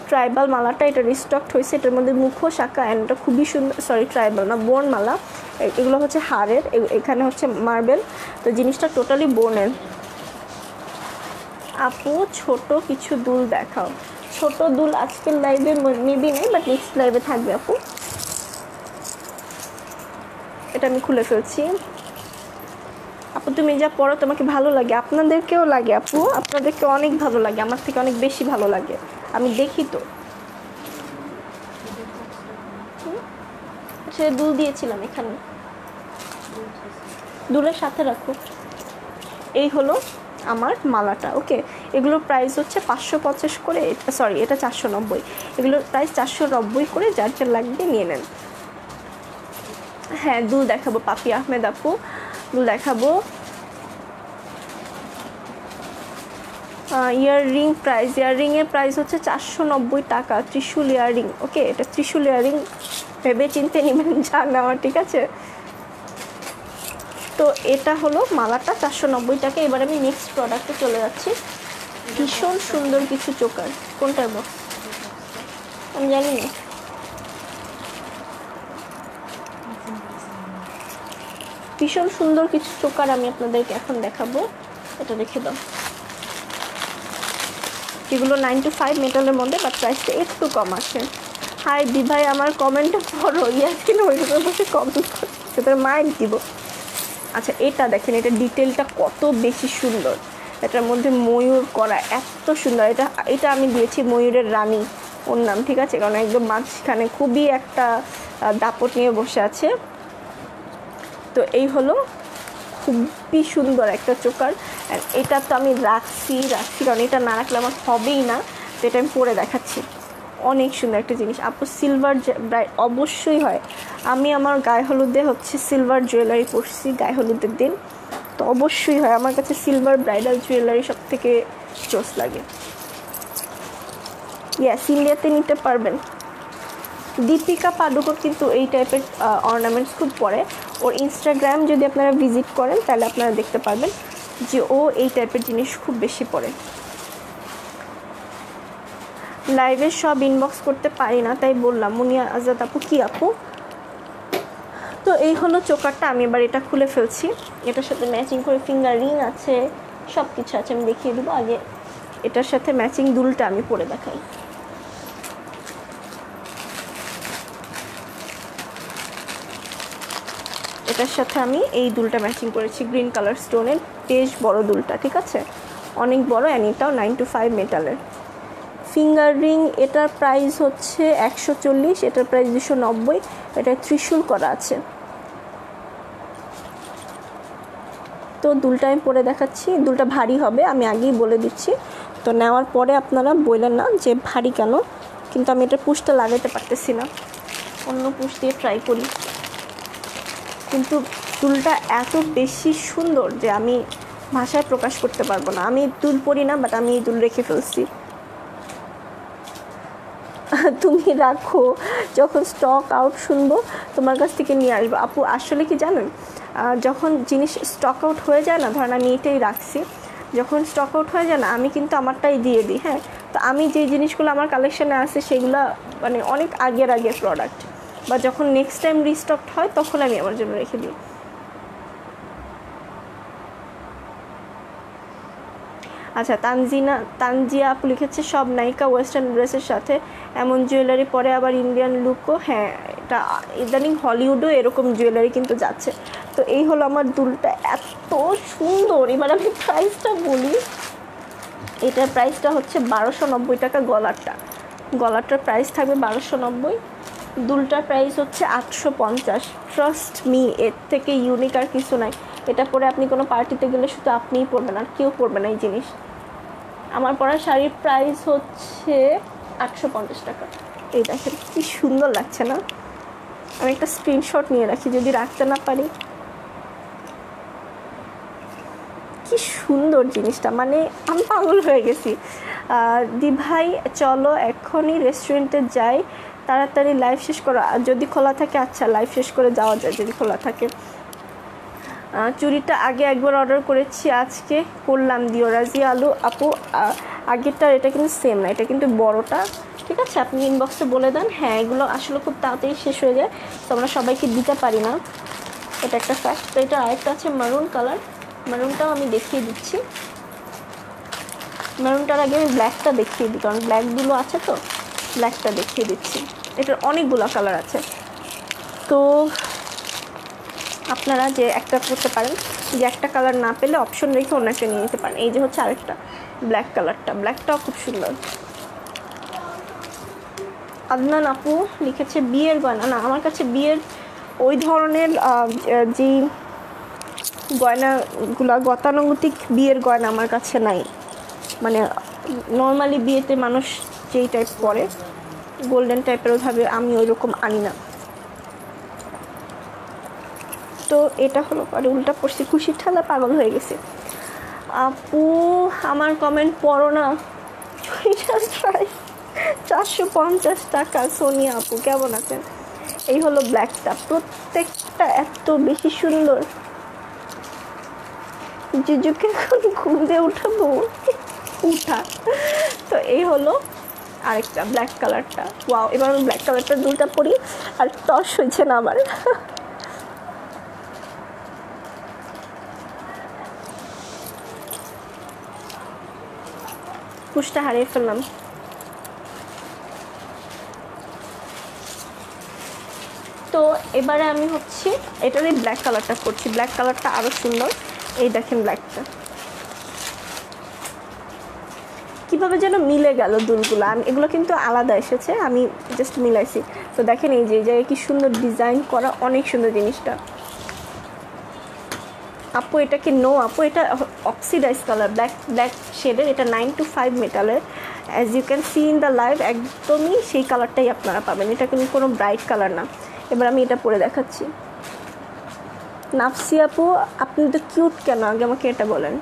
ট্রাইবাল মালাটা, এটা রিস্টক হয়েছে। এটার মধ্যে মুখোশ আঁকা, অ্যান্ড এটা খুবই সুন্দর। সরি, ট্রাইবাল না, বোনমালা। এগুলো হচ্ছে হাড়ের, এখানে হচ্ছে মার্বেল। তো জিনিসটা টোটালি বোনের। আপু ছোট কিছু দুল দেখাও। ছোট দুল আজকের লাইভে মেবি নেই, বাট নেক্সট লাইভে থাকবে আপু। এটা আমি খুলে ফেলছি। আপু তুমি যা পড়ো তোমাকে ভালো লাগে, আপনাদেরকেও লাগে আপু, আপনাদেরকে অনেক ভালো লাগে, আমার থেকে অনেক বেশি ভালো লাগে, আমি দেখি তো। সে দুল দিয়েছিলাম এখানে, দুলের সাথে রাখো। এই হলো আমার মালাটা। ওকে, এগুলোর প্রাইস হচ্ছে 550 করে, সরি এটা 490। এগুলোর প্রাইস 490 করে, যার যার লাগবে নিয়ে নেন। হ্যাঁ, দুল দেখাবো পাপি আহমেদ আপু, দুল দেখাবো। ইয়াররিং প্রাইস, ইয়াররিংয়ের প্রাইস হচ্ছে 490 টাকা, ত্রিশূল ইয়াররিং। ওকে, এটা ত্রিশূল ইয়াররিং, ভেবে চিনতে নেবেন যা নেওয়া, ঠিক আছে। তো এটা হলো মালাটা 490 টাকা। এবার আমি নেক্সট প্রোডাক্টে চলে যাচ্ছি। ভীষণ সুন্দর কিছু চোকার, কোনটার বক্স আমি জানি না। ভীষণ সুন্দর কিছু চোকার আমি আপনাদেরকে এখন দেখাবো। এটা রেখে দাও। এগুলো 9 to 5 মেটালের মধ্যে, বাট প্রাইসটা একটু কম আছে। হাই দি ভাই, আমার কমেন্টটা পড়ো। ইয়াসিন ওই বসে কমেন্ট করছে, তোর মাইক দিব। আচ্ছা, এটা দেখেন, এটা ডিটেলটা কত বেশি সুন্দর। এটার মধ্যে ময়ূর করা, এত সুন্দর। এটা আমি দিয়েছি ময়ূরের রানী ওর নাম, ঠিক আছে, কারণ একদম মাঝখানে খুবই একটা দাপট নিয়ে বসে আছে। তো এই হলো খুবই সুন্দর একটা চোকার। এটা তো আমি রাখছি, কারণ এটা না রাখলে আমার হবেই না। তো এটা আমি পরে দেখাচ্ছি, অনেক সুন্দর একটা জিনিস। আপু সিলভার অবশ্যই হয়। আমি আমার গায়ে হলুদে হচ্ছে সিলভার জুয়েলারি পরছি গায়ে হলুদের দিন, তো অবশ্যই হয়। আমার কাছে সিলভার ব্রাইডাল জুয়েলারি সব থেকে চোস লাগে। ইয়েস, ইন্ডিয়াতে নিতে পারবেন। দীপিকা পাডুকোন কিন্তু এই টাইপের অর্নামেন্টস খুব পরে। ওর ইনস্টাগ্রাম যদি আপনারা ভিজিট করেন তাহলে আপনারা দেখতে পারবেন যে ও এই টাইপের জিনিস খুব বেশি পরে। লাইভে সব ইনবক্স করতে পারি না, তাই বললাম। মুনিয়া আজাদ আপু, কি আপু? তো এই হলো চোকারটা। আমি এবার এটা খুলে ফেলছি। এটার সাথে ম্যাচিং করে ফিঙ্গার রিং আছে, সব কিছু আছে, আমি দেখিয়ে দেবো। আগে এটার সাথে ম্যাচিং দুলটা আমি পরে দেখাই। এটার সাথে আমি এই দুলটা ম্যাচিং করেছি, গ্রিন কালার স্টোনের, বেশ বড় দুলটা, ঠিক আছে, অনেক বড়। অ্যান্ড এটাও 9 to 5 মেটালের। ফিঙ্গার রিং এটার প্রাইস হচ্ছে 140, এটার প্রাইস 290, এটা ত্রিশূল করা আছে। তো দুলটা আমি পরে দেখাচ্ছি। দুলটা ভারী হবে, আমি আগেই বলে দিচ্ছি। তো নেওয়ার পরে আপনারা বললেন না যে ভারী কেন, কিন্তু আমি এটা পুশটা লাগাতে পারতেছি না, অন্য পুশ দিয়ে ট্রাই করি। কিন্তু দুলটা এত বেশি সুন্দর যে আমি ভাষায় প্রকাশ করতে পারবো না। আমি দুল পরি না, বাট আমি এই দুল রেখে ফেলছি। তুমি রাখো, যখন স্টক আউট শুনবো তোমার কাছ থেকে নিয়ে আসবো। আপু আসলে কি জানেন, যখন জিনিস স্টক আউট হয়ে যায় না, ধরেন আমি এটাই রাখছি, যখন স্টক আউট হয়ে যায় না আমি কিন্তু আমারটাই দিয়ে দিই। হ্যাঁ, তো আমি যে জিনিসগুলো আমার কালেকশানে আছে সেগুলো মানে অনেক আগের প্রোডাক্ট, বা যখন নেক্সট টাইম রিস্টক হয় তখন আমি আমার জন্য রেখে দিই। আচ্ছা, তানজিয়া আপু লিখেছে সব নায়িকা ওয়েস্টার্ন ড্রেসের সাথে এমন জুয়েলারি পরে আবার ইন্ডিয়ান লুকও। হ্যাঁ, এটা ইদানিং হলিউডও এরকম জুয়েলারি কিন্তু যাচ্ছে। তো এই হলো আমার দুলটা, এত সুন্দর। এবার আমি প্রাইসটা বলি। এটার প্রাইসটা হচ্ছে 1290 টাকা। গলারটার প্রাইস থাকবে 1290, দুলটার প্রাইস হচ্ছে 850। ট্রাস্ট মি, এর থেকে ইউনিক আর কিছু নাই। এটা পরে আপনি কোনো পার্টিতে গেলে শুধু আপনিই পরবেন, আর কেউ পরবে না এই জিনিস। আমার পরা শাড়ির প্রাইস হচ্ছে 850 টাকা। এই দেখেন কি সুন্দর লাগছে না? আমি একটা স্ক্রিনশট নিয়ে রাখি যদি রাখতে না পারি। কি সুন্দর জিনিসটা, মানে আমি পাগল হয়ে গেছি। দি ভাই চলো এখনই রেস্টুরেন্টে যাই, তাড়াতাড়ি লাইভ শেষ করো, যদি খোলা থাকে। আচ্ছা, লাইভ শেষ করে যাওয়া যায় যদি খোলা থাকে। চুড়িটা আগে একবার অর্ডার করেছি, আজকে করলাম দিও। রাজিয়া আলু আপু, আগেরটার এটা কিন্তু সেম না, এটা কিন্তু বড়টা, ঠিক আছে? আপনি ইনবক্সে বলে দেন। হ্যাঁ, এগুলো আসলে খুব তাড়াতাড়ি শেষ হয়ে যায়, তো আমরা সবাইকে দিতে পারি না, এটা একটা ফ্যাক্ট। তো এটা আরেকটা আছে মারুন কালার, মারুনটাও আমি দেখিয়ে দিচ্ছি। মারুনটার আগে আমি ব্ল্যাকটা দেখিয়ে দিই, কারণ ব্ল্যাকগুলো আছে, তো ব্ল্যাকটা দেখিয়ে দিচ্ছি। এটার অনেকগুলো কালার আছে, তো আপনারা যে একটা করতে পারেন, যে একটা কালার না পেলে অপশন রেখে অন্য একটা নিয়ে নিতে পারেন। এই যে হচ্ছে আরেকটা ব্ল্যাক কালারটা, ব্ল্যাকটাও খুব সুন্দর। আদনান আপু লিখেছে বিয়ের গয়না। না, আমার কাছে বিয়ের ওই ধরনের যেই গয়নাগুলো গতানুগতিক বিয়ের গয়না আমার কাছে নাই। মানে নর্মালি বিয়েতে মানুষ যেই টাইপ পরে গোল্ডেন টাইপের, ওইভাবে আমি ওই রকম আনি না। তো এটা হলো পরে উল্টা পড়ছি, খুশির ঠালা পাগল হয়ে গেছে। আপু আমার কমেন্ট পড়ো না। 450 টাকা। সোনিয়া আপু কেমন আছেন? এই হলো ব্ল্যাকটা, প্রত্যেকটা এত বেশি সুন্দর। জুজুকে এখন ঘুম দিয়ে উঠাবো, উঠা। তো এই হলো আরেকটা ব্ল্যাক কালারটা। ওয়াও, এবার আমি ব্ল্যাক কালারটা দুলটা পরি, আর টস হয়েছে না আমার। পুষটা হারিয়ে ফেললাম। তো এবারে আমি হচ্ছে এটারই ব্ল্যাক কালারটা করছি। ব্ল্যাক কালারটা আরও সুন্দর। এই দেখেন ব্ল্যাকটা কীভাবে যেন মিলে গেল দুলগুলো। এগুলো কিন্তু আলাদা এসেছে, আমি জাস্ট মিলাইছি। তো দেখেন এই যে জায়গায় কি সুন্দর ডিজাইন করা, অনেক সুন্দর জিনিসটা। আপু এটা কি? নো আপু, এটা অক্সিডাইজ কালার, ব্ল্যাক শেডের। এটা 9 to 5 মেটালের। As you can see in the live, একদমই সেই কালারটাই আপনারা পাবেন। এটা কিন্তু কোনো ব্রাইট কালার না। এবার আমি এটা পরে দেখাচ্ছি। নাফসি আপু আপনি তো কিউট কেন, আগে আমাকে এটা বলেন।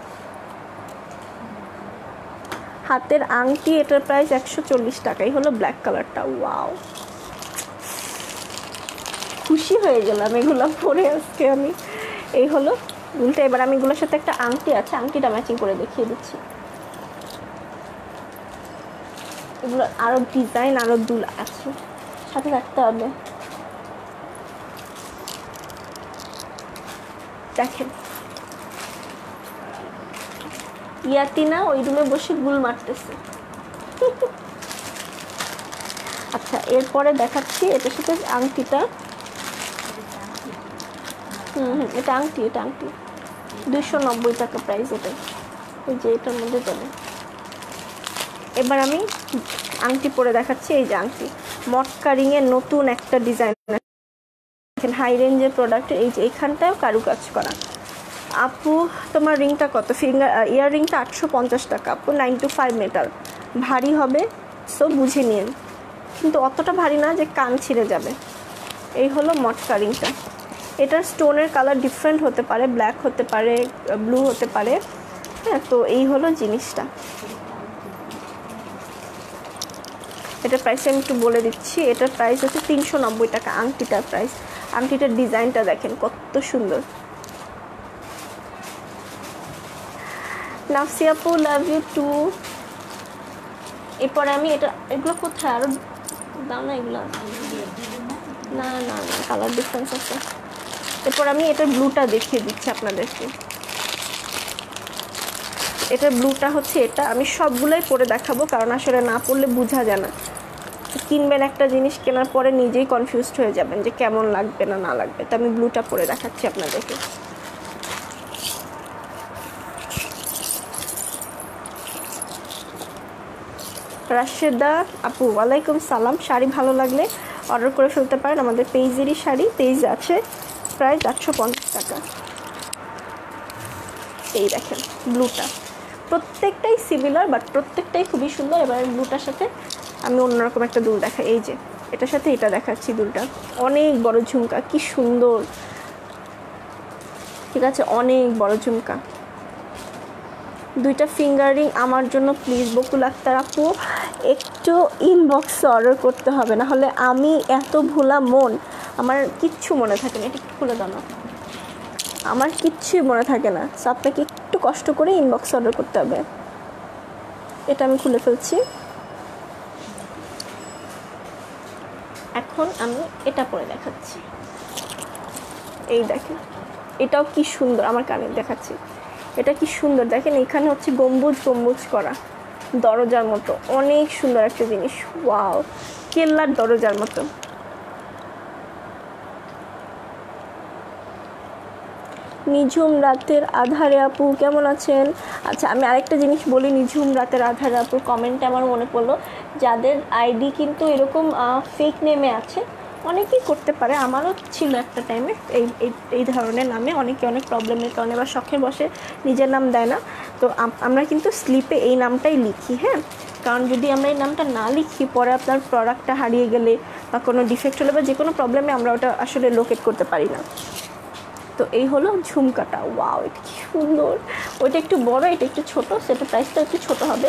হাতের আংটি, এটার প্রাইস 140 টাকা। এই হলো ব্ল্যাক কালারটা। ওয়াও, খুশি হয়ে গেলাম এগুলো পরে আজকে আমি। এই হলো দুলটা। এবার আমি এগুলোর সাথে একটা আংটি আছে, আংটিটা ম্যাচিং করে দেখিয়ে দিচ্ছি। এগুলো আরও ডিজাইন, আরও দুল আছে, সাথে রাখতে হবে। দেখেন ইয়াতিনা ওই রুমে বসে গুল মারতেছে। আচ্ছা এরপরে দেখাচ্ছি এটার সাথে আংটিটা। এটা আংটি, এটা আংটি 290 টাকা প্রাইস এটা। ওই যে এটার মধ্যে যাবে। এবার আমি আংটি পরে দেখাচ্ছি। এই যে আংটি মটকা রিংয়ের নতুন একটা ডিজাইন, হাই রেঞ্জের প্রোডাক্ট। এই যে এখানটাও কারুকাজ করা। আপু তোমার রিংটা কত? ফিঙ্গার ইয়ার রিংটা 850 টাকা আপু, 9 to 5 মেটাল, ভারী হবে, সো বুঝে নিন, কিন্তু অতটা ভারী না যে কান ছিঁড়ে যাবে। এই হলো মটকা রিংটা। এটার স্টোনের কালার ডিফারেন্ট হতে পারে, ব্ল্যাক হতে পারে, ব্লু হতে পারে, হ্যাঁ। তো এই হলো জিনিসটা। এটার প্রাইস আমি একটু বলে দিচ্ছি। এটার প্রাইস হচ্ছে 390 টাকা আংটিটার প্রাইস। আংটিটার ডিজাইনটা দেখেন কত সুন্দর। নাফসি আপু লাভ ইউ টু। এরপরে আমি এগুলো কোথায় আরও দাও না, এগুলো না না না কালার ডিফারেন্স আছে। এরপর আমি এটার ব্লুটা দেখিয়ে দিচ্ছি আপনাদেরকে। এটার ব্লুটা হচ্ছে এটা। আমি সবগুলোই পরে দেখাবো, কারণ আসলে না পরলে বোঝা যায় না। কিনবেন একটা জিনিস, কেনার পরে নিজেই কনফিউজড হয়ে যাবেন যে কেমন লাগবে না না লাগবে। তো আমি ব্লুটা পরে দেখাচ্ছি আপনাদেরকে। রাশেদা আপু ওয়ালাইকুম সালাম। শাড়ি ভালো লাগলে অর্ডার করে ফেলতে পারেন, আমাদের পেজেরই শাড়ি, পেজ আছে, প্রাইস 850 টাকা। এই দেখেন ব্লুটা, প্রত্যেকটাই সিমিলার বাট প্রত্যেকটাই খুবই সুন্দর। এবার ব্লুটার সাথে আমি অন্যরকম একটা দুল দেখাই। এই যে এটার সাথে এটা দেখাচ্ছি, দুলটা অনেক বড় ঝুমকা, কি সুন্দর, ঠিক আছে, অনেক বড় ঝুমকা। দুইটা ফিঙ্গারিং আমার জন্য প্লিজ। বকুল আক্তার আপু একটু ইনবক্সে অর্ডার করতে হবে, না হলে আমি এত ভোলা মন, আমার কিচ্ছু মনে থাকে না। এটা একটু খুলে দাও না, আমার কিচ্ছুই মনে থাকে না। সো আপনাকে একটু কষ্ট করে ইনবক্সে অর্ডার করতে হবে। এটা আমি খুলে ফেলছি। এখন আমি এটা পরে দেখাচ্ছি। এই দেখেন এটাও কি সুন্দর, আমার কানে দেখাচ্ছি। এটা কি সুন্দর দেখেন, এখানে হচ্ছে গম্বুজ গম্বুজ করা, দরজার মতো, অনেক সুন্দর একটা জিনিস। ওয়াও, কেল্লার দরজার মতো। নিঝুম রাতের আধারে আপু কেমন আছেন? আচ্ছা আমি আরেকটা জিনিস বলি, নিঝুম রাতের আধারে আপুর কমেন্টে আমার মনে পড়লো, যাদের আইডি কিন্তু এরকম ফেক নেমে আছে, অনেকেই করতে পারে, আমারও ছিল একটা টাইমে এই ধরনের নামে। অনেকে অনেক প্রবলেমের কারণে বা শখের বসে নিজের নাম দেয় না। তো আমরা কিন্তু স্লিপে এই নামটাই লিখি, হ্যাঁ, কারণ যদি আমরা এই নামটা না লিখি, পরে আপনার প্রোডাক্টটা হারিয়ে গেলে বা কোনো ডিফেক্ট হলে বা যে কোনো প্রবলেমে আমরা ওটা আসলে লোকেট করতে পারি না। তো এই হলো ঝুমকাটা। ওয়াও, এটা কি সুন্দর। ওইটা একটু বড়, এটা একটু ছোট, সেটা প্রাইসটা একটু ছোট হবে।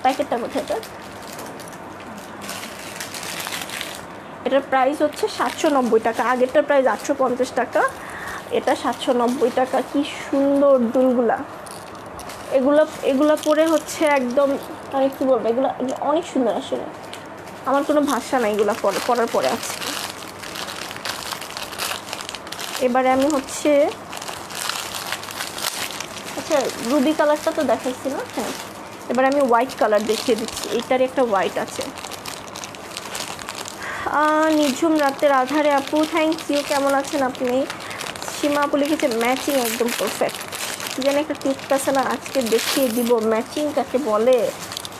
প্যাকেটটা কোথায়? এটার প্রাইস হচ্ছে 790 টাকা। আগেরটার প্রাইস 850 টাকা, এটা 790 টাকা। কি সুন্দর দুলগুলা, এগুলো পরে হচ্ছে একদম, আমি কী বলবো, এগুলো অনেক সুন্দর। আসলে আমার কোনো ভাষা নাই এগুলো পরার পরে আছে। এবারে আমি হচ্ছে, আচ্ছা রুবি কালারটা তো দেখাচ্ছি না, হ্যাঁ, এবার আমি হোয়াইট কালার দেখিয়ে দিচ্ছি। এটারই একটা হোয়াইট আছে। নিঝুম রাতের আধারে আপু, থ্যাংক ইউ। কেমন আছেন আপনি? সীমা আপু লিখেছে ম্যাচিং একদম পারফেক্ট। যেন একটা টিপস আছে না, আজকে দেখিয়ে দিব ম্যাচিং কাকে বলে।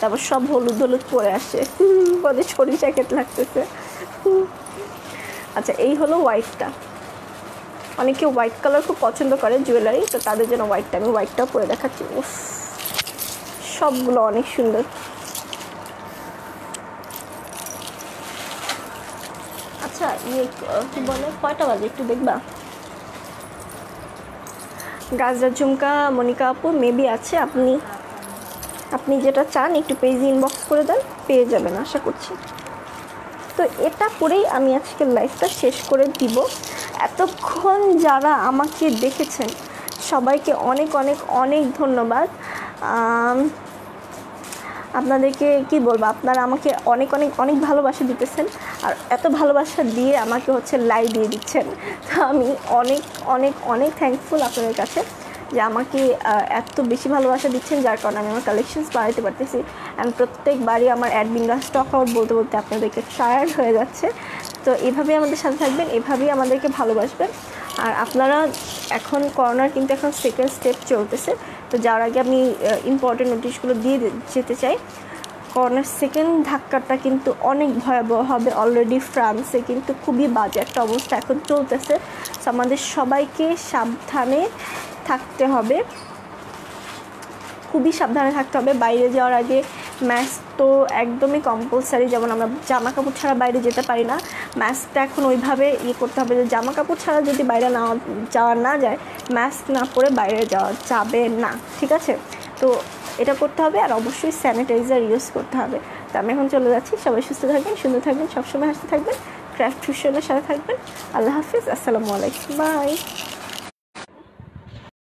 তারপর সব হলুদ হলুদ পরে আসে, বলে সরিষা খেতে লাগতেছে। আচ্ছা এই হলো হোয়াইটটা। অনেকে হোয়াইট কালার খুব পছন্দ করে জুয়েলারি, তো তাদের জন্য হোয়াইটটা, আমি হোয়াইটটাও পরে দেখাচ্ছি। উফ, সবগুলো অনেক সুন্দর। আচ্ছা কি বলে, কয়টা বাজে একটু দেখবা? গাজরা ঝুমকা মনিকা আপু মেবি আছে, আপনি যেটা চান একটু পেজ ইনবক্স করে দেন, পেয়ে যাবেন আশা করছি। তো তো এটা করেই আমি আজকের লাইফটা শেষ করে দিব। এতক্ষণ যারা আমাকে দেখেছেন সবাইকে অনেক অনেক অনেক ধন্যবাদ। আপনাদেরকে কি বলবো, আপনারা আমাকে অনেক অনেক অনেক ভালোবাসা দিতেছেন, আর এত ভালোবাসা দিয়ে আমাকে হচ্ছে লাইক দিয়ে দিচ্ছেন। তো আমি অনেক অনেক অনেক থ্যাঙ্কফুল আপনাদের কাছে যে আমাকে এত বেশি ভালোবাসা দিচ্ছেন, যার কারণে আমি আমার কালেকশনস বাড়াতে পারতেছি। অ্যান্ড প্রত্যেকবারই আমার অ্যাডমিনরা স্টক আউট বলতে বলতে আপনাদেরকে টায়ার্ড হয়ে যাচ্ছে। তো এভাবেই আমাদের সাথে থাকবেন, এভাবেই আমাদেরকে ভালোবাসবেন। আর আপনারা এখন করোনার কিন্তু এখন সেকেন্ড স্টেপ চলতেছে, তো যার আগে আমি ইম্পর্টেন্ট নোটিশগুলো দিয়ে যেতে চাই। করোনার সেকেন্ড ধাক্কাটা কিন্তু অনেক ভয়াবহ হবে। অলরেডি ফ্রান্সে কিন্তু খুবই বাজে একটা অবস্থা এখন চলতেছে। তো আমাদের সবাইকে সাবধানে থাকতে হবে, খুবই সাবধানে থাকতে হবে। বাইরে যাওয়ার আগে মাস্ক তো একদমই কম্পালসারি, যেমন আমরা জামা কাপড় ছাড়া বাইরে যেতে পারি না, মাস্কটা এখন ওইভাবে করতে হবে যে জামা কাপড় ছাড়া যদি বাইরে যাওয়া না যায়, মাস্ক না পরে বাইরে যাওয়া যাবে না, ঠিক আছে? তো এটা করতে হবে, আর অবশ্যই স্যানিটাইজার ইউজ করতে হবে। তো আমি এখন চলে যাচ্ছি। সবাই সুস্থ থাকবেন, সুন্দর থাকবেন, সবসময় হাসতে থাকবেন, ক্রাফট ফিউশনের সাথে থাকবেন। আল্লাহ হাফিজ, আসসালামু আলাইকুম, বাই।